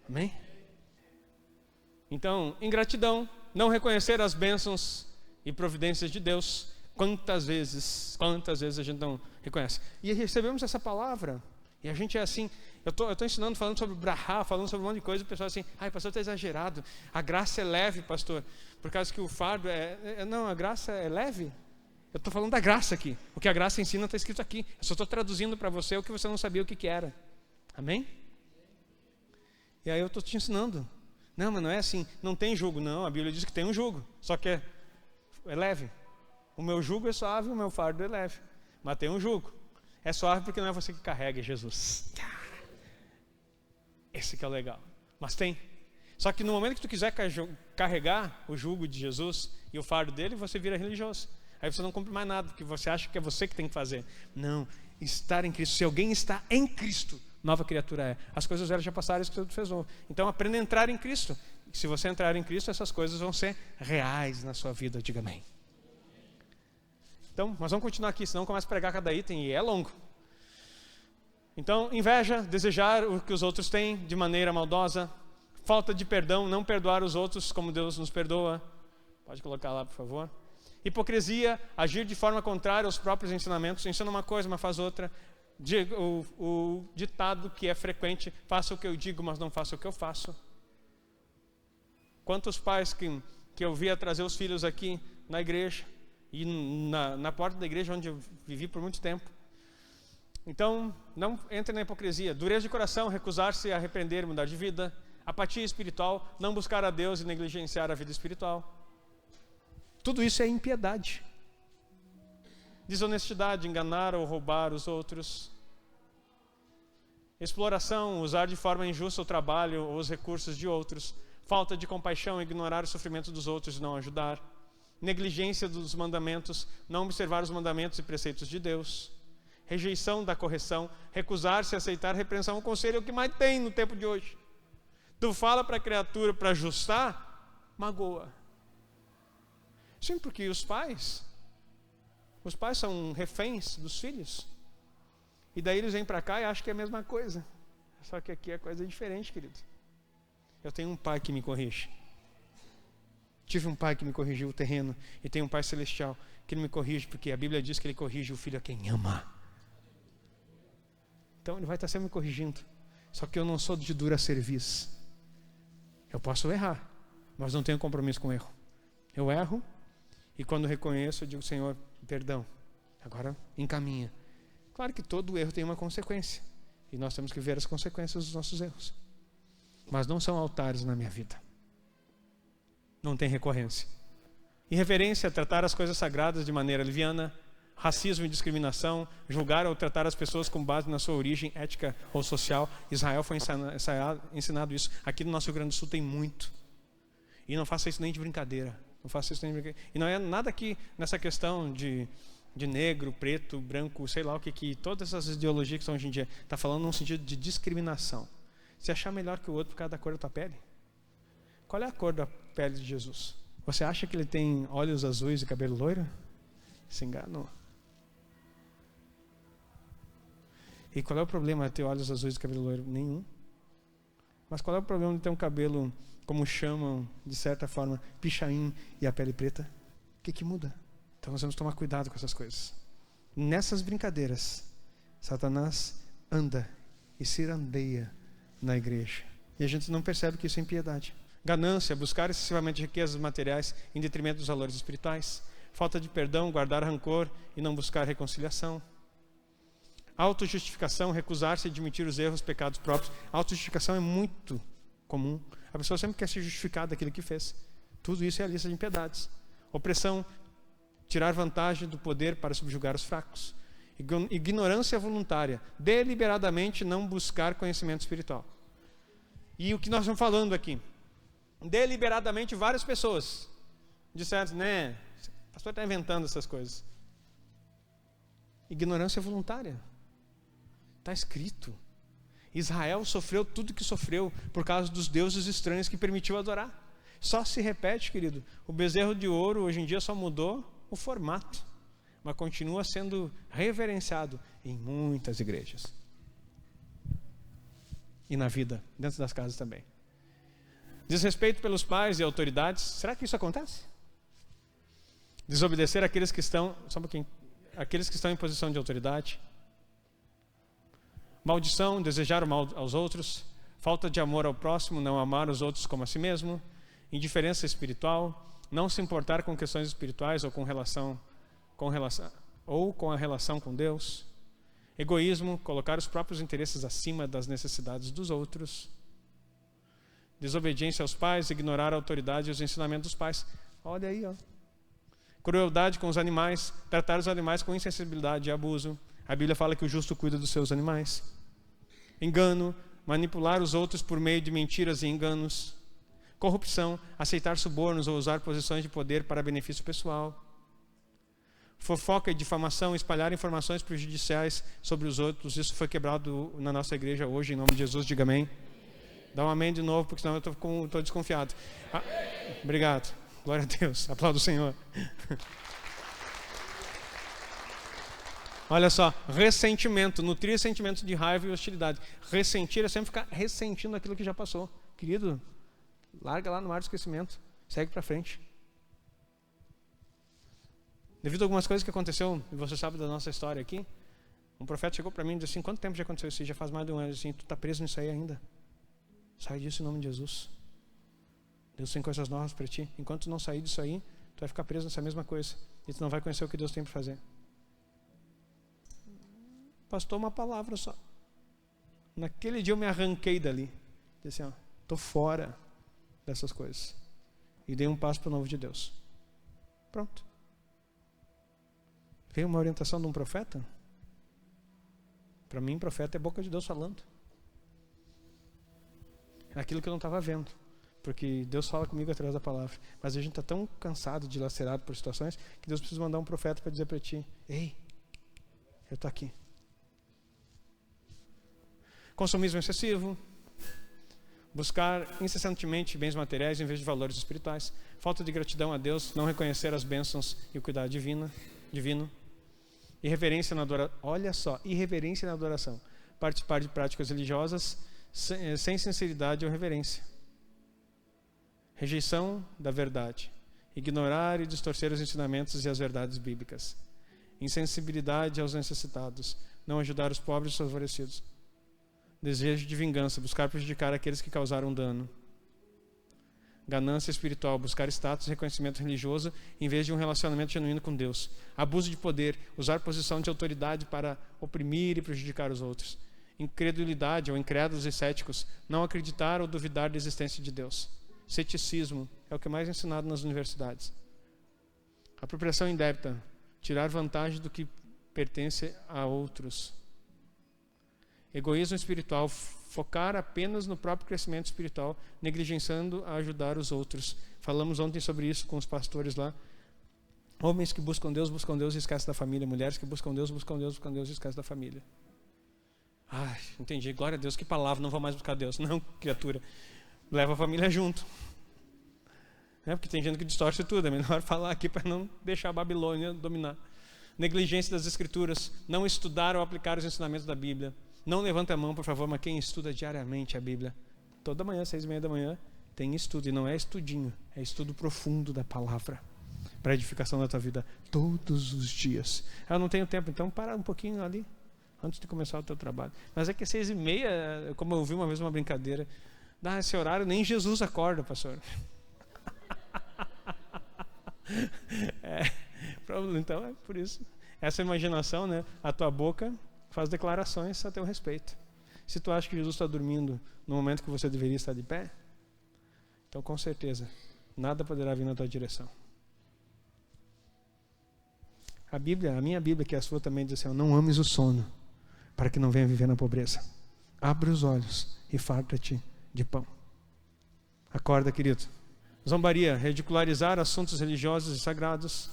Amém? Então, ingratidão, não reconhecer as bênçãos e providências de Deus. Quantas vezes a gente não reconhece? E recebemos essa palavra, e a gente é assim. Eu estou ensinando, falando sobre brahá, falando sobre um monte de coisa, e o pessoal assim, pastor, está exagerado. A graça é leve, pastor, por causa que o fardo não, a graça é leve. Eu estou falando da graça aqui. O que a graça ensina está escrito aqui. Eu só estou traduzindo para você o que você não sabia o que era. Amém? E aí eu estou te ensinando. Não, mas não é assim. Não tem jugo. Não, a Bíblia diz que tem um jugo. Só que é leve. O meu jugo é suave, o meu fardo é leve. Mas tem um jugo. É suave porque não é você que carrega, é Jesus. Esse que é o legal. Mas tem. Só que no momento que tu quiser carregar o jugo de Jesus e o fardo dele, você vira religioso. Aí você não cumpre mais nada, porque você acha que é você que tem que fazer. Não, estar em Cristo. Se alguém está em Cristo, nova criatura é. As coisas velhas já passaram, isso que tudo fez novo. Então aprenda a entrar em Cristo. Se você entrar em Cristo, essas coisas vão ser reais na sua vida. Diga amém. Então, nós vamos continuar aqui, senão começa a pregar cada item e é longo. Então, inveja, desejar o que os outros têm de maneira maldosa. Falta de perdão, não perdoar os outros como Deus nos perdoa. Pode colocar lá, por favor. Hipocrisia, agir de forma contrária aos próprios ensinamentos. Ensina uma coisa, mas faz outra. O ditado que é frequente: faça o que eu digo, mas não faça o que eu faço. Quantos pais que eu via trazer os filhos aqui na igreja e na porta da igreja onde eu vivi por muito tempo. Então, não entre na hipocrisia. Dureza de coração, recusar-se a repreender e mudar de vida. Apatia espiritual, não buscar a Deus e negligenciar a vida espiritual. Tudo isso é impiedade. Desonestidade, enganar ou roubar os outros. Exploração, usar de forma injusta o trabalho ou os recursos de outros. Falta de compaixão, ignorar o sofrimento dos outros e não ajudar. Negligência dos mandamentos, não observar os mandamentos e preceitos de Deus. Rejeição da correção, recusar-se a aceitar repreensão. O conselho é o que mais tem no tempo de hoje. Tu fala para a criatura para ajustar, magoa. Sim, porque os pais são reféns dos filhos. E daí eles vêm para cá e acham que é a mesma coisa. Só que aqui a coisa é diferente, querido. Eu tenho um pai que me corrige. Tive um pai que me corrigiu o terreno. E tenho um pai celestial que ele me corrige, porque a Bíblia diz que ele corrige o filho a quem ama. Então ele vai estar sempre me corrigindo. Só que eu não sou de dura cerviz. Eu posso errar, mas não tenho compromisso com o erro. Eu erro e quando reconheço eu digo: Senhor, perdão. Agora encaminha. Claro que todo erro tem uma consequência. E nós temos que ver as consequências dos nossos erros. Mas não são altares na minha vida. Não tem recorrência. Irreverência, tratar as coisas sagradas de maneira leviana. Racismo e discriminação, julgar ou tratar as pessoas com base na sua origem ética ou social. Israel foi ensinado isso. Aqui no nosso Rio Grande do Sul tem muito. E não faça isso nem de brincadeira. Não faça isso nem de brincadeira. E não é nada aqui nessa questão de negro, preto, branco, sei lá o que todas essas ideologias que estão hoje em dia. Está falando num sentido de discriminação. Se achar melhor que o outro por causa da cor da tua pele. Qual é a cor da pele de Jesus? Você acha que ele tem olhos azuis e cabelo loiro? Se enganou. E qual é o problema de ter olhos azuis e cabelo loiro? Nenhum. Mas qual é o problema de ter um cabelo, como chamam, de certa forma, pichain e a pele preta? O que muda? Então nós vamos tomar cuidado com essas coisas. Nessas brincadeiras, Satanás anda e cirandeia na igreja. E a gente não percebe que isso é impiedade. Ganância, buscar excessivamente riquezas materiais em detrimento dos valores espirituais. Falta de perdão, guardar rancor e não buscar reconciliação. Autojustificação, recusar-se a admitir os erros, pecados próprios. Autojustificação é muito comum. A pessoa sempre quer se justificar daquilo que fez. Tudo isso é a lista de impiedades. Opressão, tirar vantagem do poder para subjugar os fracos. Ignorância voluntária, deliberadamente não buscar conhecimento espiritual. E o que nós estamos falando aqui? Deliberadamente várias pessoas disseram, né, o pastor está inventando essas coisas. Ignorância voluntária. Está escrito. Israel sofreu tudo que sofreu por causa dos deuses estranhos que permitiu adorar. Só se repete, querido. O bezerro de ouro hoje em dia só mudou o formato, mas continua sendo reverenciado em muitas igrejas. E na vida, dentro das casas também. Desrespeito pelos pais e autoridades. Será que isso acontece? Desobedecer àqueles que estão, só um pouquinho, aqueles que estão em posição de autoridade. Maldição, desejar o mal aos outros. Falta de amor ao próximo, não amar os outros como a si mesmo. Indiferença espiritual, não se importar com questões espirituais ou com a relação com Deus. Egoísmo, colocar os próprios interesses acima das necessidades dos outros. Desobediência aos pais, ignorar a autoridade e os ensinamentos dos pais. Olha aí, ó. Crueldade com os animais, tratar os animais com insensibilidade e abuso. A Bíblia fala que o justo cuida dos seus animais. Engano, manipular os outros por meio de mentiras e enganos. corrupção, aceitar subornos ou usar posições de poder para benefício pessoal, fofoca e difamação, espalhar informações prejudiciais sobre os outros. Isso foi quebrado na nossa igreja hoje, em nome de Jesus. Diga amém. Dá um amém de novo, porque senão eu estou desconfiado. Obrigado. Glória a Deus. Aplauda o Senhor. Olha só, ressentimento, nutrir sentimentos de raiva e hostilidade. Ressentir é sempre ficar ressentindo aquilo que já passou. Querido, larga lá no mar do esquecimento, segue para frente. Devido a algumas coisas que aconteceu, e você sabe da nossa história aqui, um profeta chegou para mim e disse assim: quanto tempo já aconteceu isso? Já faz mais de um ano. Assim, tu está preso nisso aí ainda. Sai disso em nome de Jesus. Deus tem coisas novas para ti. Enquanto tu não sair disso aí, tu vai ficar preso nessa mesma coisa. E tu não vai conhecer o que Deus tem para fazer. Pastor, uma palavra só. Naquele dia eu me arranquei dali. Disse assim, estou fora dessas coisas. E dei um passo para o novo de Deus. Pronto. Veio uma orientação de um profeta? Para mim, profeta é boca de Deus falando. É aquilo que eu não estava vendo. Porque Deus fala comigo através da palavra. Mas a gente está tão cansado, dilacerado por situações, que Deus precisa mandar um profeta para dizer para ti: ei, eu estou aqui. Consumismo excessivo, buscar incessantemente bens materiais em vez de valores espirituais, falta de gratidão a Deus, não reconhecer as bênçãos e o cuidado divino, irreverência na adoração, olha só, irreverência na adoração, participar de práticas religiosas sem sinceridade ou reverência, rejeição da verdade, ignorar e distorcer os ensinamentos e as verdades bíblicas, insensibilidade aos necessitados, não ajudar os pobres e os desfavorecidos, desejo de vingança, buscar prejudicar aqueles que causaram dano, ganância espiritual, buscar status e reconhecimento religioso em vez de um relacionamento genuíno com Deus, abuso de poder, usar posição de autoridade para oprimir e prejudicar os outros, incredulidade ou incrédulos e céticos, não acreditar ou duvidar da existência de Deus, ceticismo é o que é mais ensinado nas universidades, apropriação indébita, tirar vantagem do que pertence a outros, egoísmo espiritual, focar apenas no próprio crescimento espiritual, negligenciando a ajudar os outros. Falamos ontem sobre isso com os pastores lá. Homens que buscam Deus e esquecem da família. Mulheres que buscam Deus e esquecem da família. Ai, entendi. Glória a Deus, que palavra, não vou mais buscar Deus. Não, criatura. Leva a família junto. Porque tem gente que distorce tudo. É melhor falar aqui para não deixar a Babilônia dominar. Negligência das Escrituras, não estudar ou aplicar os ensinamentos da Bíblia. Não levanta a mão, por favor, mas quem estuda diariamente a Bíblia, toda manhã, 6:30 da manhã, tem estudo, e não é estudinho, é estudo profundo da palavra, para a edificação da tua vida, todos os dias. Eu não tenho tempo, então para um pouquinho ali, antes de começar o teu trabalho. Mas é que 6:30, como eu ouvi uma vez uma brincadeira, dá esse horário, nem Jesus acorda, pastor. Então é por isso, essa imaginação, né? A tua boca faz declarações a teu respeito. Se tu acha que Jesus está dormindo no momento que você deveria estar de pé, então com certeza nada poderá vir na tua direção. A minha Bíblia, que é a sua também, diz assim: não ames o sono, para que não venha viver na pobreza. Abre os olhos e farta-te de pão. Acorda, querido. Zombaria, ridicularizar assuntos religiosos e sagrados,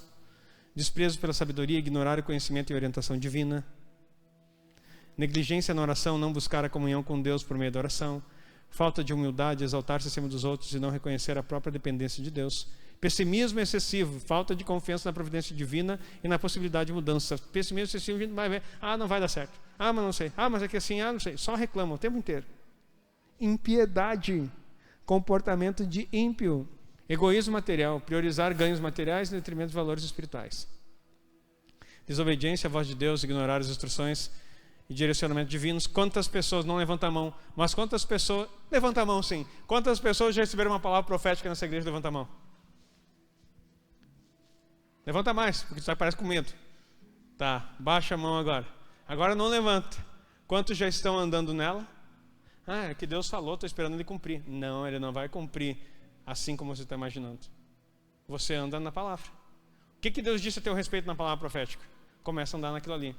desprezo pela sabedoria, ignorar o conhecimento e orientação divina, negligência na oração, não buscar a comunhão com Deus por meio da oração, falta de humildade, exaltar-se acima dos outros e não reconhecer a própria dependência de Deus, pessimismo excessivo, falta de confiança na providência divina e na possibilidade de mudança. Pessimismo excessivo, a gente vai ver, não vai dar certo, mas não sei, mas é que assim, não sei, só reclama o tempo inteiro. Impiedade, comportamento de ímpio, egoísmo material, priorizar ganhos materiais em detrimento de valores espirituais, desobediência à voz de Deus, ignorar as instruções e direcionamento divinos. Quantas pessoas, não levanta a mão, mas quantas pessoas, levanta a mão sim, quantas pessoas já receberam uma palavra profética nessa igreja? Levanta a mão. Levanta mais, porque tu parece com medo. Tá, baixa a mão agora. Agora não levanta. Quantos já estão andando nela? É que Deus falou, estou esperando Ele cumprir. Não, Ele não vai cumprir assim como você está imaginando. Você anda na palavra. O que Deus disse a teu respeito na palavra profética? Começa a andar naquilo ali.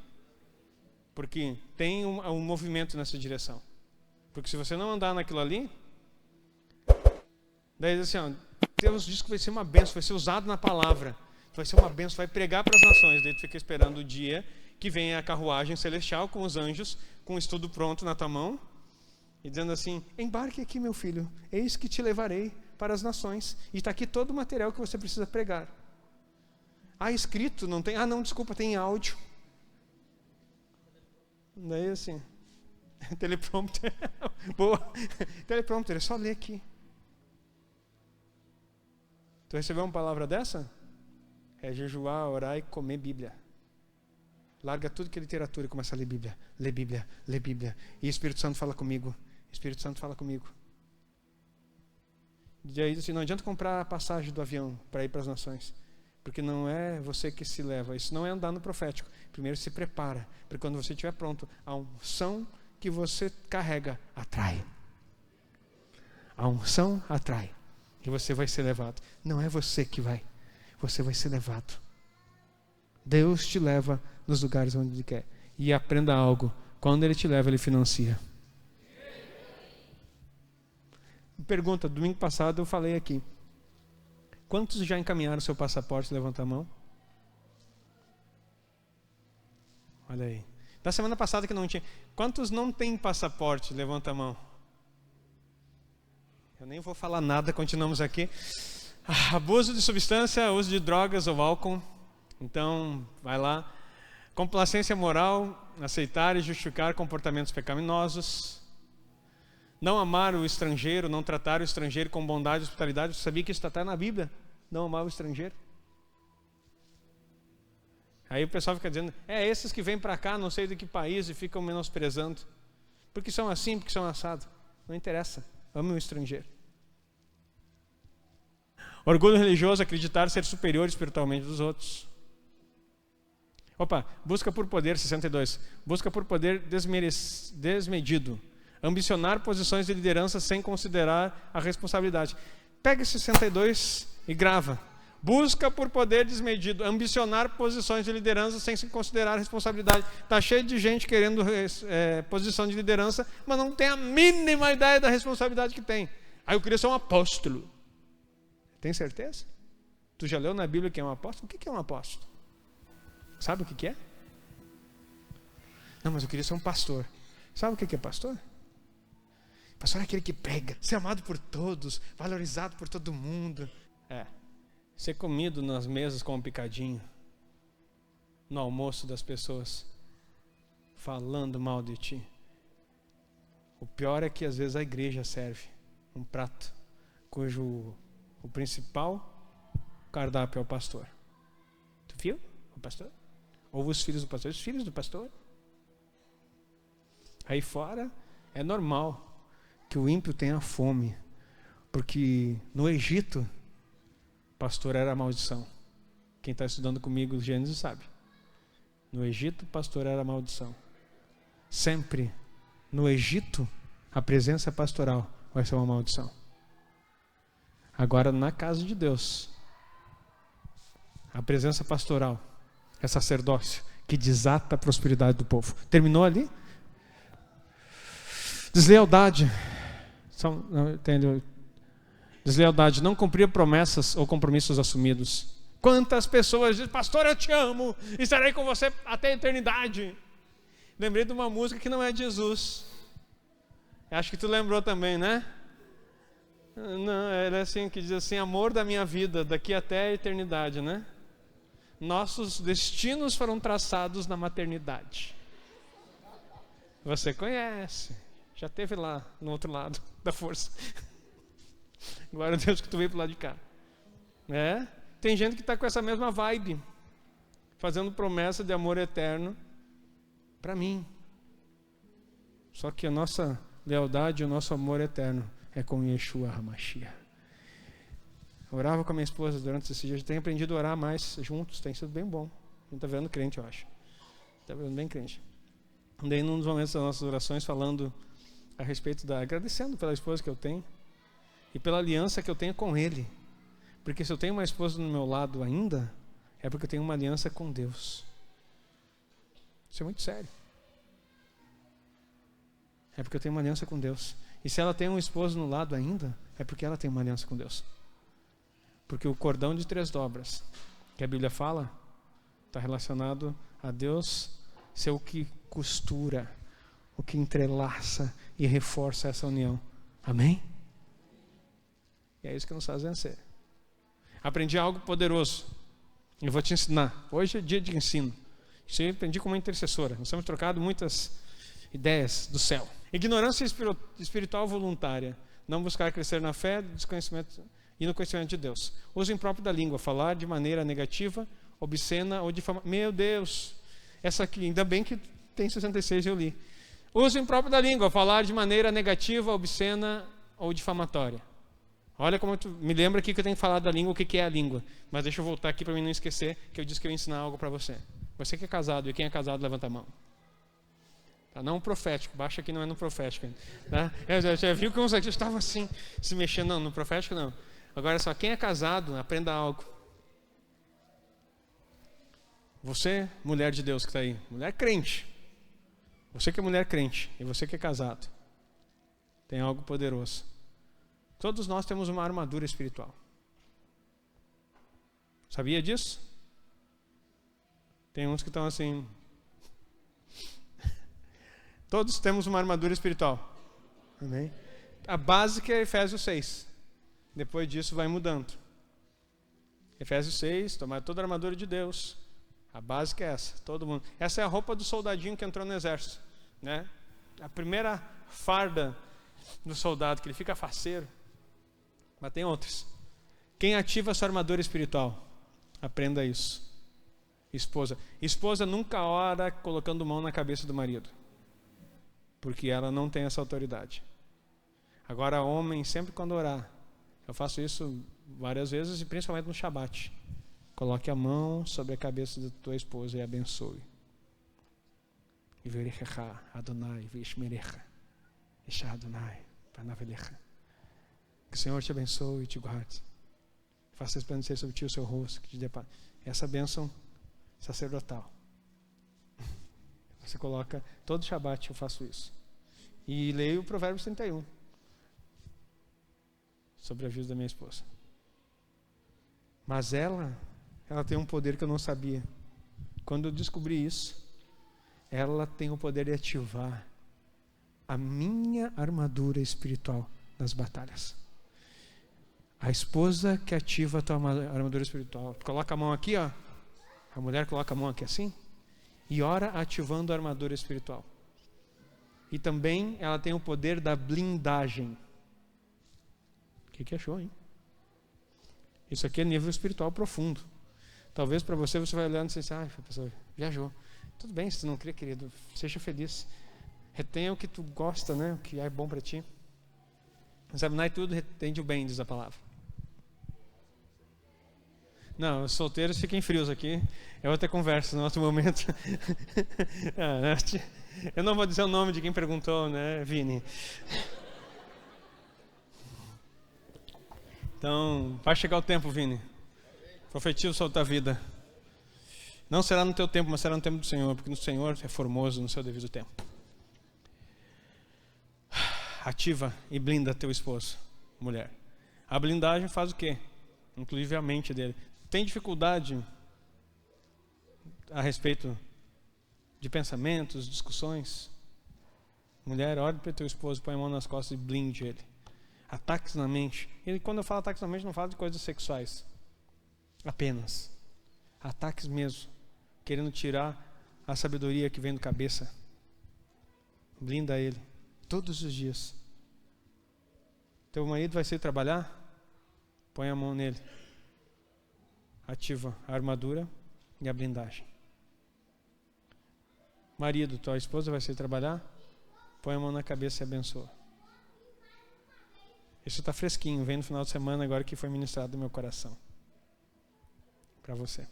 Porque tem um movimento nessa direção. Porque se você não andar naquilo ali, Daí assim, ó, Deus diz que vai ser uma bênção, vai ser usado na palavra. Vai ser uma bênção, vai pregar para as nações. Daí tu fica esperando o dia que vem a carruagem celestial com os anjos, com o estudo pronto na tua mão, e dizendo assim: embarque aqui, meu filho, eis que te levarei para as nações. E está aqui todo o material que você precisa pregar. Ah, escrito, não tem? Ah, não, desculpa, tem áudio. Daí assim, teleprompter, boa, teleprompter, é só ler aqui. Tu recebeu uma palavra dessa? É jejuar, orar e comer Bíblia. Larga tudo que é literatura e começa a ler Bíblia. Lê Bíblia, lê Bíblia. E o Espírito Santo fala comigo. Espírito Santo fala comigo. E aí assim, não adianta comprar a passagem do avião para ir para as nações. Porque não é você que se leva. Isso não é andar no profético. Primeiro se prepara. Para quando você estiver pronto, a unção que você carrega atrai. A unção atrai. E você vai ser levado. Não é você que vai. Você vai ser levado. Deus te leva nos lugares onde Ele quer. E aprenda algo. Quando Ele te leva, Ele financia. Pergunta, domingo passado eu falei aqui. Quantos já encaminharam seu passaporte? Levanta a mão. Olha aí. Da semana passada que não tinha. Quantos não têm passaporte? Levanta a mão. Eu nem vou falar nada, continuamos aqui. Abuso de substância, uso de drogas ou álcool. Então, vai lá. Complacência moral, aceitar e justificar comportamentos pecaminosos. Não amar o estrangeiro, não tratar o estrangeiro com bondade e hospitalidade. Você sabia que isso está na Bíblia? Não amar o estrangeiro. Aí o pessoal fica dizendo, esses que vêm para cá, não sei de que país, e ficam menosprezando. Porque são assim, porque são assados. Não interessa, ame o estrangeiro. Orgulho religioso, acreditar ser superior espiritualmente dos outros. Busca por poder, 62. Busca por poder desmedido. Ambicionar posições de liderança sem considerar a responsabilidade. Pega esse 62 e grava. Busca por poder desmedido. Ambicionar posições de liderança sem se considerar a responsabilidade. Está cheio de gente querendo posição de liderança, mas não tem a mínima ideia da responsabilidade que tem. Aí eu queria ser um apóstolo. Tem certeza? Tu já leu na Bíblia que é um apóstolo? O que é um apóstolo? Sabe o que é? Não, mas eu queria ser um pastor. Sabe o que é pastor? Pastor é aquele que prega, ser amado por todos, valorizado por todo mundo. Ser comido nas mesas com um picadinho, no almoço das pessoas, falando mal de ti. O pior é que às vezes a igreja serve um prato cujo o principal cardápio é o pastor. Tu viu o pastor? Ou os filhos do pastor? Os filhos do pastor? Aí fora é normal que o ímpio tenha fome, porque no Egito pastor era maldição. Quem está estudando comigo Gênesis sabe. No Egito pastor era maldição. Sempre no Egito a presença pastoral vai ser uma maldição. Agora na casa de Deus a presença pastoral é sacerdócio que desata a prosperidade do povo. Terminou ali? Deslealdade. Deslealdade, não cumprir promessas ou compromissos assumidos. Quantas pessoas dizem, pastor, eu te amo, estarei com você até a eternidade. Lembrei de uma música que não é de Jesus. Acho que tu lembrou também, né? Não, era assim, que diz assim, amor da minha vida, daqui até a eternidade, né? Nossos destinos foram traçados na maternidade. Você conhece, já esteve lá, no outro lado da força. Glória a Deus que tu veio pro lado de cá. Tem gente que está com essa mesma vibe, fazendo promessa de amor eterno para mim. Só que a nossa lealdade, o nosso amor eterno é com Yeshua HaMashiach. Eu orava com a minha esposa durante esse dia. A gente tem aprendido a orar mais juntos, tem sido bem bom. A gente está vendo crente, eu acho. Está vendo bem crente. Daí, num dos momentos das nossas orações, falando a respeito agradecendo pela esposa que eu tenho e pela aliança que eu tenho com Ele. Porque se eu tenho uma esposa do meu lado ainda, é porque eu tenho uma aliança com Deus. Isso é muito sério. É porque eu tenho uma aliança com Deus. E se ela tem um esposo no lado ainda, é porque ela tem uma aliança com Deus. Porque o cordão de 3 dobras, que a Bíblia fala, está relacionado a Deus ser o que costura, o que entrelaça e reforça essa união. Amém? E é isso que nos faz vencer. Aprendi algo poderoso. Eu vou te ensinar. Hoje é dia de ensino. Isso eu aprendi como intercessora. Nós temos trocado muitas ideias do céu. Ignorância espiritual voluntária. Não buscar crescer na fé, desconhecimento e no conhecimento de Deus. Uso impróprio da língua. Falar de maneira negativa, obscena ou difamatória. Meu Deus! Essa aqui, ainda bem que tem 66 eu li. Uso impróprio da língua. Falar de maneira negativa, obscena ou difamatória. Olha como me lembra aqui que eu tenho falado da língua, o que é a língua. Mas deixa eu voltar aqui para mim não esquecer que eu disse que eu ia ensinar algo para você. Você que é casado, e quem é casado, levanta a mão. Tá? Não profético, baixa aqui, não é no profético. Tá? Já viu que uns aqui estavam assim, se mexendo. Não, no profético não. Agora só, quem é casado, aprenda algo. Você, mulher de Deus que está aí, mulher crente. Você que é mulher crente, e você que é casado. Tem algo poderoso. Todos nós temos uma armadura espiritual. Sabia disso? Tem uns que estão assim. Todos temos uma armadura espiritual. Amém? A básica é Efésios 6. Depois disso vai mudando. Efésios 6, tomar toda a armadura de Deus. A básica é essa, todo mundo. Essa é a roupa do soldadinho que entrou no exército, né? A primeira farda do soldado, que ele fica faceiro. Mas tem outros. Quem ativa a sua armadura espiritual? Aprenda isso. Esposa. Esposa nunca ora colocando mão na cabeça do marido. Porque ela não tem essa autoridade. Agora, homem, sempre quando orar, eu faço isso várias vezes e principalmente no Shabat. Coloque a mão sobre a cabeça da tua esposa e abençoe. Iverechecha Adonai Vishmerecha Isha Adonai Panavelecha. Que o Senhor te abençoe e te guarde. Faça resplandecer sobre ti o seu rosto. Que te dê paz. Essa bênção sacerdotal. Você coloca, todo Shabat eu faço isso. E leio o Provérbios 31. Sobre a vida da minha esposa. Mas ela tem um poder que eu não sabia. Quando eu descobri isso, ela tem o poder de ativar a minha armadura espiritual nas batalhas. A esposa que ativa a tua armadura espiritual. Coloca a mão aqui, ó. A mulher coloca a mão aqui assim. E ora ativando a armadura espiritual. E também ela tem o poder da blindagem. O que achou, hein? Isso aqui é nível espiritual profundo. Talvez para você vai olhando e dizer, professor, viajou. Tudo bem, se tu não crê, querido, seja feliz. Retenha o que tu gosta, né? O que é bom para ti. Examinar tudo, retende o bem, diz a palavra. Não, os solteiros fiquem frios aqui. É outra conversa no outro momento. Eu não vou dizer o nome de quem perguntou, né, Vini? Então, vai chegar o tempo, Vini. Profetizo sobre a tua vida. Não será no teu tempo, mas será no tempo do Senhor, porque no Senhor é formoso no seu devido tempo. Ativa e blinda teu esposo, mulher. A blindagem faz o quê? Inclusive a mente dele. Tem dificuldade a respeito de pensamentos, discussões? Mulher, olhe para o teu esposo, põe a mão nas costas e blinde ele. Ataques na mente. E quando eu falo ataques na mente, não falo de coisas sexuais. Apenas. Ataques mesmo. Querendo tirar a sabedoria que vem do cabeça. Blinda ele. Todos os dias. Teu marido vai sair trabalhar? Põe a mão nele. Ativa a armadura e a blindagem. Marido, tua esposa vai sair trabalhar? Põe a mão na cabeça e abençoa. Isso está fresquinho, vem no final de semana agora que foi ministrado no meu coração. Para você.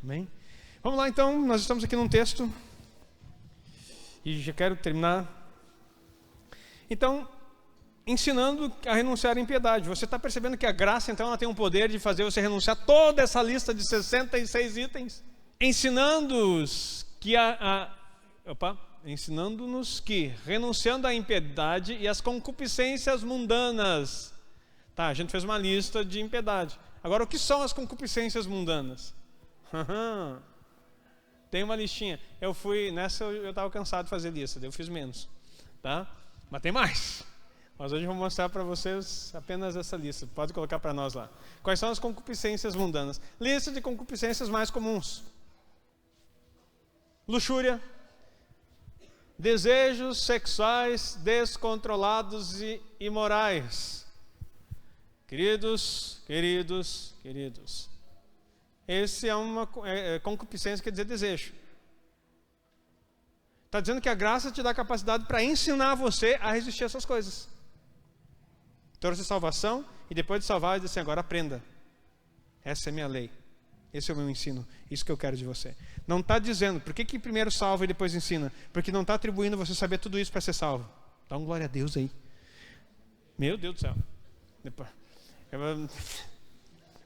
Amém? Vamos lá então, nós estamos aqui num texto. E já quero terminar. Então, ensinando a renunciar à impiedade. Você está percebendo que a graça, então, ela tem um poder de fazer você renunciar toda essa lista de 66 itens? Ensinando-os que ensinando-nos que, renunciando à impiedade e às concupiscências mundanas. Tá, a gente fez uma lista de impiedade. Agora, o que são as concupiscências mundanas? Tem uma listinha. Nessa eu estava cansado de fazer lista, eu fiz menos. Tá? Mas tem mais. Mas hoje eu vou mostrar para vocês apenas essa lista. Pode colocar para nós lá. Quais são as concupiscências mundanas? Lista de concupiscências mais comuns: luxúria, desejos sexuais descontrolados e imorais. Queridos. Esse é uma concupiscência, quer dizer desejo. Está dizendo que a graça te dá capacidade para ensinar você a resistir a essas coisas. Trouxe salvação e depois de salvar, ele disse assim: agora aprenda. Essa é a minha lei. Esse é o meu ensino. Isso que eu quero de você. Não está dizendo, por que primeiro salva e depois ensina? Porque não está atribuindo você saber tudo isso para ser salvo. Dá um glória a Deus aí. Meu Deus do céu.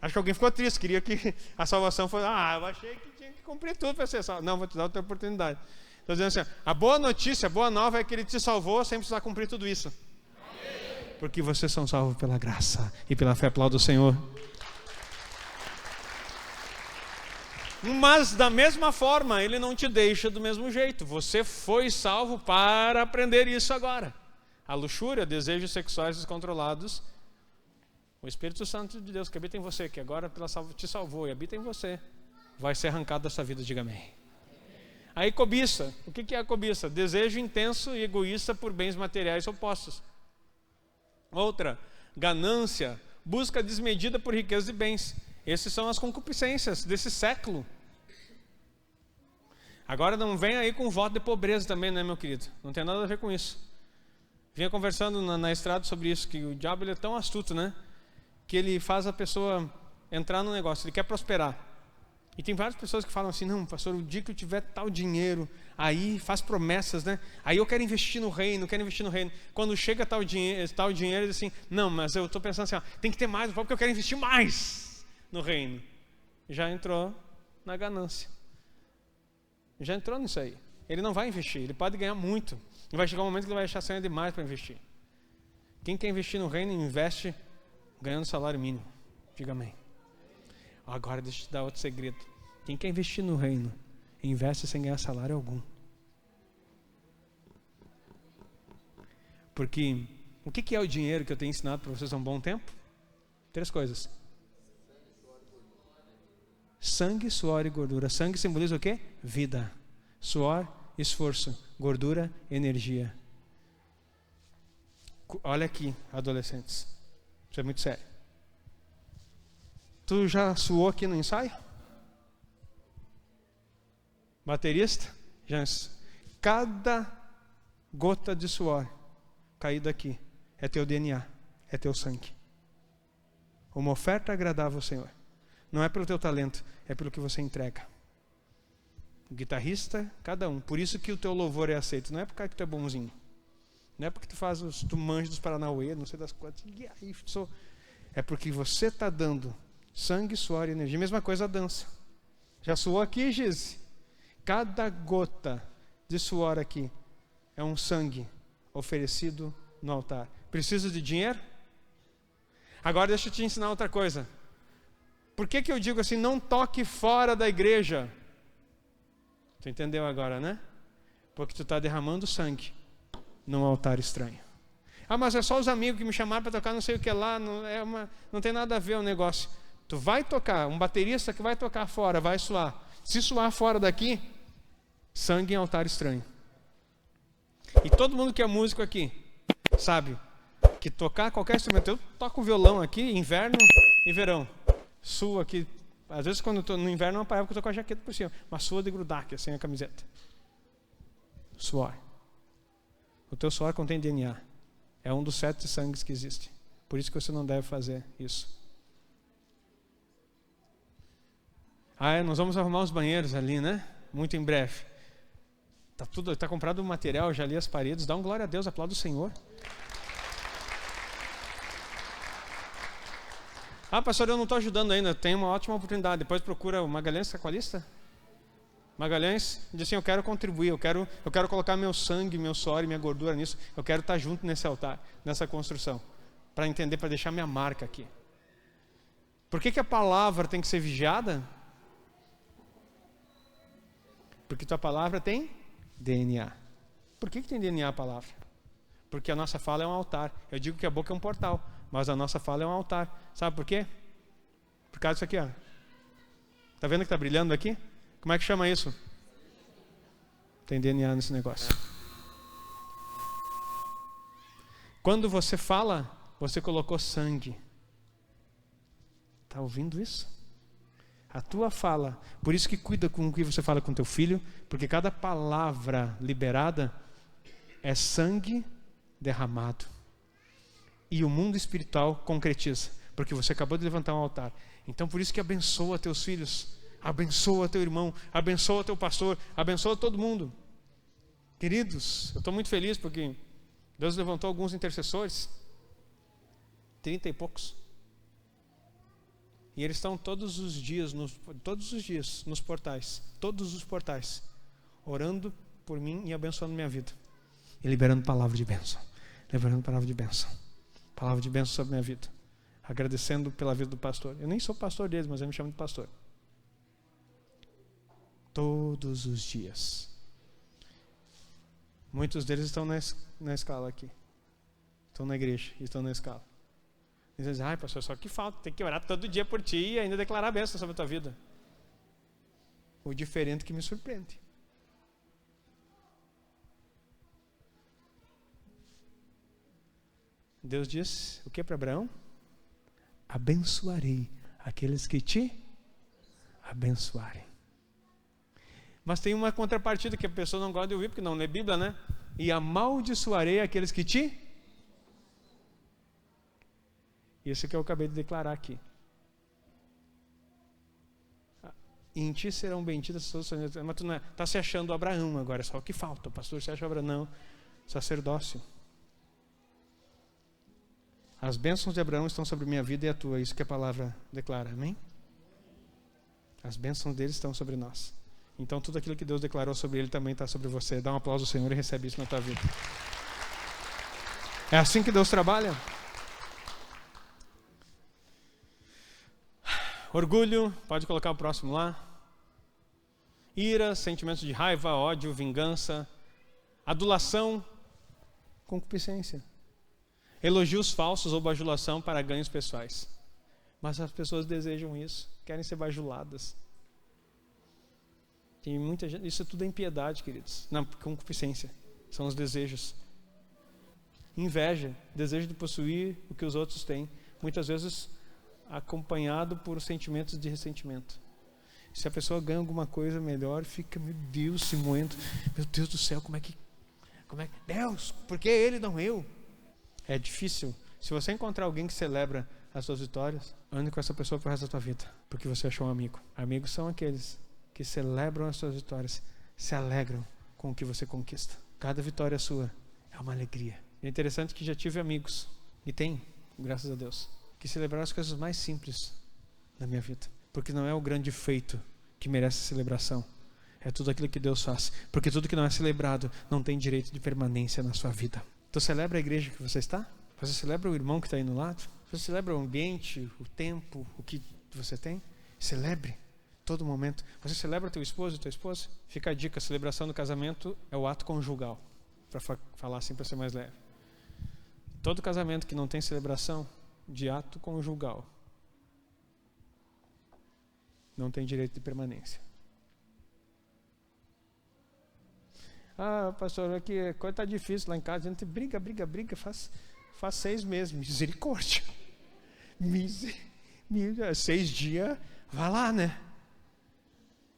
Acho que alguém ficou triste, queria que a salvação fosse... eu achei que tinha que cumprir tudo para ser salvo. Não, vou te dar outra oportunidade. Estou dizendo assim, a boa notícia, a boa nova é que Ele te salvou sem precisar cumprir tudo isso. Porque vocês são salvos pela graça e pela fé. Aplauda o Senhor. Mas da mesma forma, Ele não te deixa do mesmo jeito. Você foi salvo para aprender isso agora. A luxúria, desejos sexuais descontrolados. O Espírito Santo de Deus que habita em você, que agora te salvou e habita em você, vai ser arrancado dessa vida, diga amém. Aí cobiça. O que é a cobiça? Desejo intenso e egoísta por bens materiais opostos. Outra, ganância, busca desmedida por riqueza e bens. Essas são as concupiscências desse século. Agora não vem aí com voto de pobreza também, né, meu querido? Não tem nada a ver com isso. Vinha conversando na estrada sobre isso, que o diabo ele é tão astuto, né? Que ele faz a pessoa entrar no negócio, ele quer prosperar. E tem várias pessoas que falam assim: não, pastor, o dia que eu tiver tal dinheiro, aí faz promessas, né? Aí eu quero investir no reino, Quando chega tal dinheiro, ele diz assim: não, mas eu estou pensando assim, tem que ter mais, porque eu quero investir mais no reino. Já entrou na ganância. Já entrou nisso aí. Ele não vai investir, ele pode ganhar muito. E vai chegar um momento que ele vai achar sonho demais para investir. Quem quer investir no reino, investe ganhando salário mínimo. Diga amém. Agora deixa eu te dar outro segredo. Quem quer investir no reino, investe sem ganhar salário algum. Porque o que é o dinheiro que eu tenho ensinado para vocês há um bom tempo? 3 coisas. Sangue, suor e gordura. Sangue simboliza o quê? Vida. Suor, esforço. Gordura, energia. Olha aqui, adolescentes. Isso é muito sério. Tu já suou aqui no ensaio? Baterista? Cada gota de suor caída aqui é teu DNA, é teu sangue. Uma oferta agradável ao Senhor. Não é pelo teu talento, é pelo que você entrega. O guitarrista, cada um. Por isso que o teu louvor é aceito. Não é por causa que tu é bonzinho. Não é porque tu manja dos Paranauê, não sei das quantas. É porque você está dando sangue, suor e energia. Mesma coisa a dança. Já suou aqui, Giz? Cada gota de suor aqui é um sangue oferecido no altar. Precisa de dinheiro? Agora deixa eu te ensinar outra coisa. Por que eu digo assim, não toque fora da igreja? Tu entendeu agora, né? Porque tu está derramando sangue num altar estranho. Mas é só os amigos que me chamaram para tocar não sei o que lá, não tem nada a ver o negócio. Tu vai tocar, um baterista que vai tocar fora, vai suar. Se suar fora daqui, sangue em altar estranho. E todo mundo que é músico aqui, sabe que tocar qualquer instrumento, eu toco violão aqui, inverno e verão. Suo aqui, às vezes quando eu tô no inverno, é uma época que eu tô com a jaqueta por cima, mas suo de grudar aqui, assim, a camiseta. Suor. O teu suor contém DNA. É um dos 7 sangues que existe. Por isso que você não deve fazer isso. Nós vamos arrumar os banheiros ali, né? Muito em breve. Tá comprado o material, já li as paredes. Dá um glória a Deus, aplauda o Senhor. Pastor, eu não estou ajudando ainda. Tem uma ótima oportunidade. Depois procura o Magalhães Sacoalista. Magalhães diz assim, eu quero contribuir, eu quero colocar meu sangue, meu suor e minha gordura nisso, eu quero estar junto nesse altar, nessa construção, para entender, para deixar minha marca aqui. Por que a palavra tem que ser vigiada? Porque tua palavra tem DNA. Por que tem DNA a palavra? Porque a nossa fala é um altar. Eu digo que a boca é um portal, mas a nossa fala é um altar. Sabe por quê? Por causa disso aqui, ó. Tá vendo que tá brilhando aqui? Como é que chama isso? Tem DNA nesse negócio. Quando você fala, você colocou sangue. Tá ouvindo isso? A tua fala. Por isso que cuida com o que você fala com teu filho, porque cada palavra liberada é sangue derramado. E o mundo espiritual concretiza, porque você acabou de levantar um altar. Então por isso que abençoa teus filhos, abençoa teu irmão, abençoa teu pastor, abençoa todo mundo. Queridos, eu estou muito feliz porque Deus levantou alguns intercessores, 30 e poucos. E eles estão todos os dias nos portais, todos os portais, orando por mim e abençoando minha vida. E liberando palavra de bênção, palavra de bênção sobre minha vida. Agradecendo pela vida do pastor. Eu nem sou pastor deles, mas eu me chamo de pastor. Todos os dias. Muitos deles estão na escala aqui. Estão na igreja e estão na escala. Eles dizem, ai pastor, só que falta, tem que orar todo dia por ti e ainda declarar a bênção sobre a tua vida. O diferente que me surpreende. Deus diz o que para Abraão? Abençoarei aqueles que te abençoarem. Mas tem uma contrapartida que a pessoa não gosta de ouvir, porque não lê Bíblia, né? E amaldiçoarei aqueles que te... Isso que eu acabei de declarar aqui. Em ti serão benditas todas as... Mas tu não está se achando Abraão agora, só o que falta. O pastor se acha Abraão, não. Sacerdócio. As bênçãos de Abraão estão sobre minha vida e a tua. Isso que a palavra declara, amém? As bênçãos dele estão sobre nós. Então tudo aquilo que Deus declarou sobre ele também está sobre você. Dá um aplauso ao Senhor e recebe isso na tua vida. É assim que Deus trabalha. Orgulho, pode colocar o próximo lá. Ira, sentimentos de raiva, ódio, vingança. Adulação, concupiscência. Elogios falsos ou bajulação para ganhos pessoais. Mas as pessoas desejam isso, querem ser bajuladas. Tem muita gente, isso tudo é impiedade, queridos. Não, concupiscência, são os desejos. Inveja, desejo de possuir o que os outros têm. Muitas vezes acompanhado por sentimentos de ressentimento. Se a pessoa ganha alguma coisa melhor, fica, meu Deus, se moendo. Meu Deus do céu, como é que Deus, por que ele não eu? É difícil. Se você encontrar alguém que celebra as suas vitórias, ande com essa pessoa pro resto da tua vida, porque você achou um amigo. Amigos são aqueles que celebram as suas vitórias, se alegram com o que você conquista. Cada vitória sua é uma alegria. É interessante que já tive amigos, e tem, graças a Deus, que celebraram as coisas mais simples da minha vida. Porque não é o grande feito que merece celebração. É tudo aquilo que Deus faz. Porque tudo que não é celebrado não tem direito de permanência na sua vida. Então celebra a igreja que você está? Você celebra o irmão que está aí no lado? Você celebra o ambiente, o tempo, o que você tem? Celebre todo momento. Você celebra teu esposo e tua esposa? Fica a dica, a celebração do casamento é o ato conjugal. Para falar assim, para ser mais leve. Todo casamento que não tem celebração de ato conjugal não tem direito de permanência. Ah, pastor, aqui a coisa está difícil lá em casa, a gente briga, faz 6 meses, misericórdia. 6 dias, vai lá, né?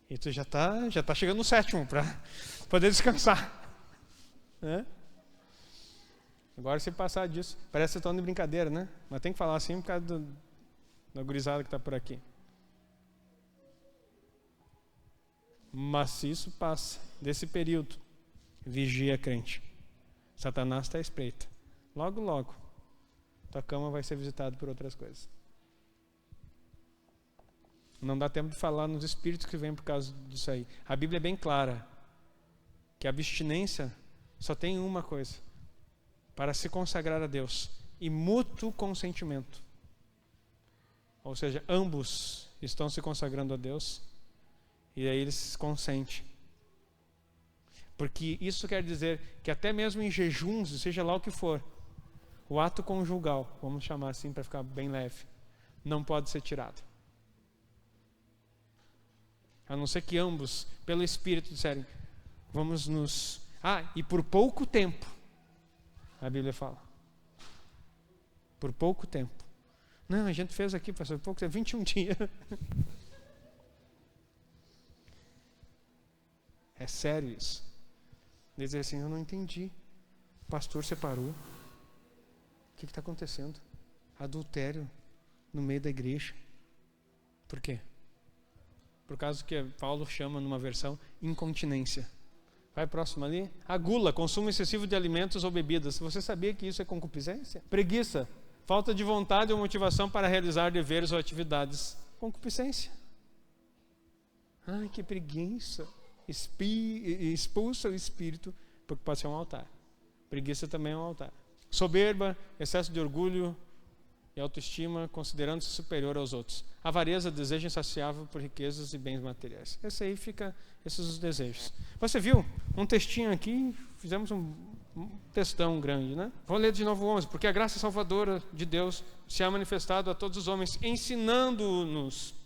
E tu já tá chegando no 7º para poder descansar. Né? Agora se passar disso, parece que vocês estão de brincadeira, né? Mas tem que falar assim por causa da gurizada que está por aqui. Mas se isso passa desse período, vigia, crente. Satanás está à espreita. Logo, logo, tua cama vai ser visitada por outras coisas. Não dá tempo de falar nos espíritos que vêm por causa disso aí. A Bíblia é bem clara, que a abstinência só tem uma coisa: para se consagrar a Deus, e mútuo consentimento. Ou seja, ambos estão se consagrando a Deus, e aí eles se consentem. Porque isso quer dizer que até mesmo em jejuns, seja lá o que for, o ato conjugal, vamos chamar assim para ficar bem leve, não pode ser tirado. A não ser que ambos, pelo Espírito, disserem, vamos nos... e por pouco tempo, a Bíblia fala. Por pouco tempo. Não, a gente fez aqui, pastor, pouco tempo, 21 dias. É sério isso. Eles dizem assim, eu não entendi. O pastor separou. O que está acontecendo? Adultério no meio da igreja. Por quê? Por causa que Paulo chama numa versão incontinência. Vai próximo ali. A gula, consumo excessivo de alimentos ou bebidas. Você sabia que isso é concupiscência? Preguiça, falta de vontade ou motivação para realizar deveres ou atividades. Concupiscência. Ai, que preguiça. Expulsa o espírito, porque pode ser um altar. Preguiça também é um altar. Soberba, excesso de orgulho e autoestima, considerando-se superior aos outros. Avareza, desejo insaciável por riquezas e bens materiais. Esse aí fica, esses os desejos. Você viu um textinho aqui, fizemos um textão grande, né? Vou ler de novo 11. Porque a graça salvadora de Deus se ha manifestado a todos os homens, ensinando-nos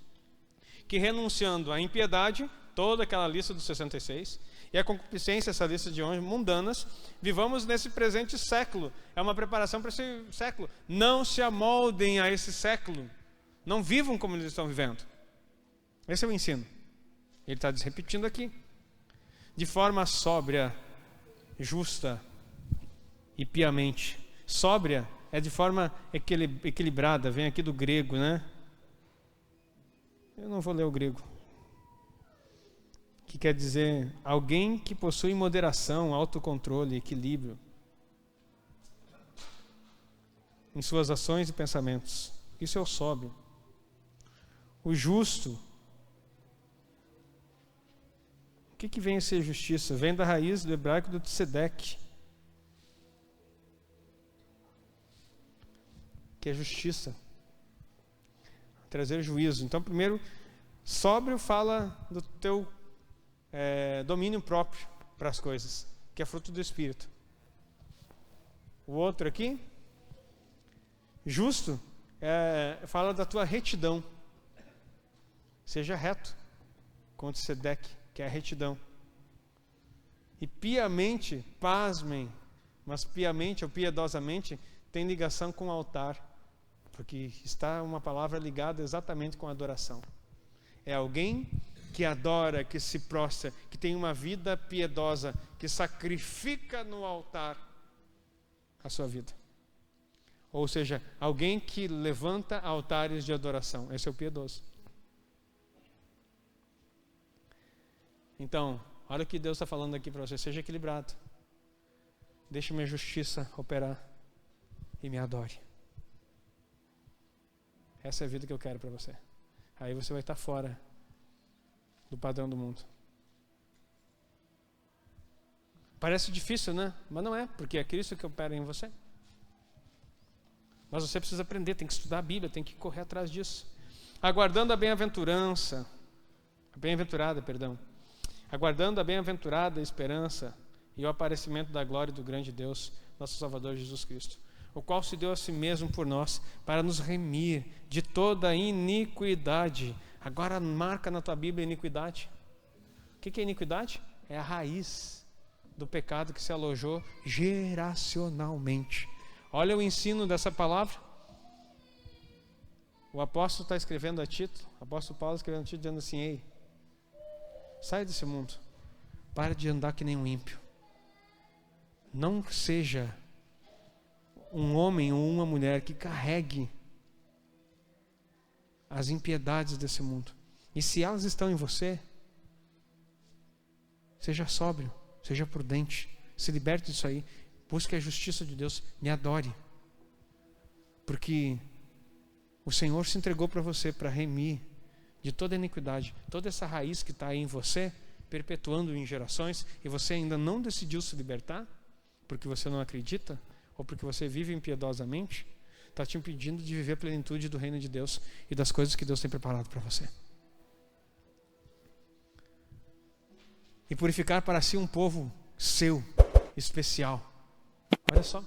que renunciando à impiedade, toda aquela lista dos 66, e a concupiscência, essa lista de honras mundanas, vivamos nesse presente século. É uma preparação para esse século. Não se amoldem a esse século. Não vivam como eles estão vivendo. Esse é o ensino. Ele está repetindo aqui. De forma sóbria, justa e piamente. Sóbria é de forma equilibrada. Vem aqui do grego, né? Eu não vou ler o grego. Que quer dizer alguém que possui moderação, autocontrole, equilíbrio em suas ações e pensamentos. Isso é o sóbrio. O justo. O que vem a ser justiça? Vem da raiz do hebraico do tzedek, que é justiça. Trazer juízo. Então, primeiro, sóbrio fala do teu domínio próprio para as coisas, que é fruto do Espírito. O outro aqui, justo, fala da tua retidão. Seja reto, com o tzedek, que é a retidão. E piamente, pasmem, mas piamente ou piedosamente tem ligação com o altar, porque está uma palavra ligada exatamente com a adoração. É alguém que adora, que se prostra, que tem uma vida piedosa, que sacrifica no altar a sua vida. Ou seja, alguém que levanta altares de adoração. Esse é o piedoso. Então, olha o que Deus está falando aqui para você. Seja equilibrado. Deixe minha justiça operar e me adore. Essa é a vida que eu quero para você. Aí você vai estar fora do padrão do mundo. Parece difícil, né? Mas não é, porque é Cristo que opera em você. Mas você precisa aprender, tem que estudar a Bíblia, tem que correr atrás disso. Aguardando a bem-aventurada, aguardando a bem-aventurada esperança e o aparecimento da glória do grande Deus, nosso Salvador Jesus Cristo, o qual se deu a si mesmo por nós, para nos remir de toda iniquidade. Agora marca na tua Bíblia iniquidade. O que é iniquidade? É a raiz do pecado que se alojou geracionalmente. Olha o ensino dessa palavra. O apóstolo está escrevendo a Tito, o apóstolo Paulo escrevendo a Tito, dizendo assim: ei, sai desse mundo, para de andar que nem um ímpio. Não seja um homem ou uma mulher que carregue as impiedades desse mundo. E se elas estão em você, seja sóbrio, seja prudente, se liberte disso aí, busque a justiça de Deus, me adore. Porque o Senhor se entregou para você para remir de toda iniquidade, toda essa raiz que está aí em você, perpetuando em gerações, e você ainda não decidiu se libertar, porque você não acredita, ou porque você vive impiedosamente, está te impedindo de viver a plenitude do reino de Deus e das coisas que Deus tem preparado para você. E purificar para si um povo seu, especial. Olha só.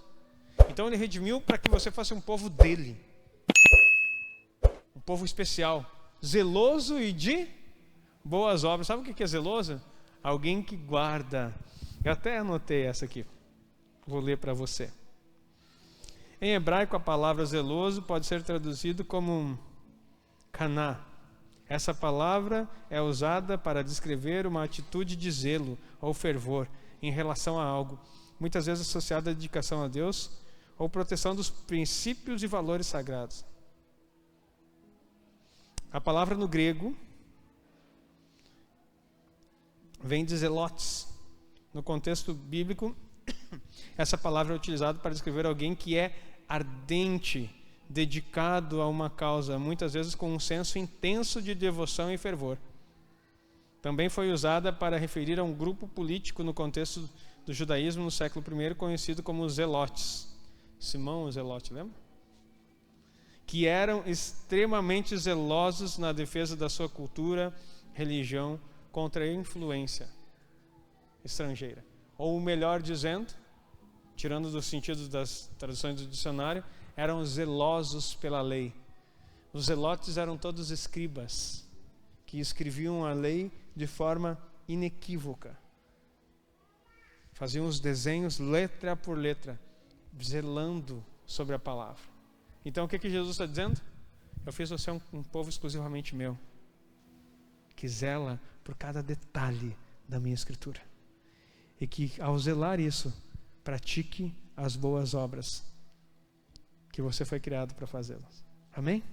Então ele redimiu para que você fosse um povo dele. Um povo especial, zeloso e de boas obras. Sabe o que é zeloso? Alguém que guarda. Eu até anotei essa aqui. Vou ler para você. Em hebraico, a palavra zeloso pode ser traduzido como caná. Essa palavra é usada para descrever uma atitude de zelo ou fervor em relação a algo, muitas vezes associada à dedicação a Deus ou proteção dos princípios e valores sagrados. A palavra no grego vem de zelotes. No contexto bíblico, essa palavra é utilizada para descrever alguém que é ardente, dedicado a uma causa, muitas vezes com um senso intenso de devoção e fervor. Também foi usada para referir a um grupo político no contexto do judaísmo no século I, conhecido como os zelotes. Simão o Zelote, lembra? Que eram extremamente zelosos na defesa da sua cultura, religião, contra a influência estrangeira. Ou melhor dizendo, tirando do sentido das traduções do dicionário, eram zelosos pela lei. Os zelotes eram todos escribas, que escreviam a lei de forma inequívoca. Faziam os desenhos letra por letra, zelando sobre a palavra. Então o que Jesus está dizendo? Eu fiz você um povo exclusivamente meu, que zela por cada detalhe da minha escritura. E que ao zelar isso, pratique as boas obras que você foi criado para fazê-las. Amém?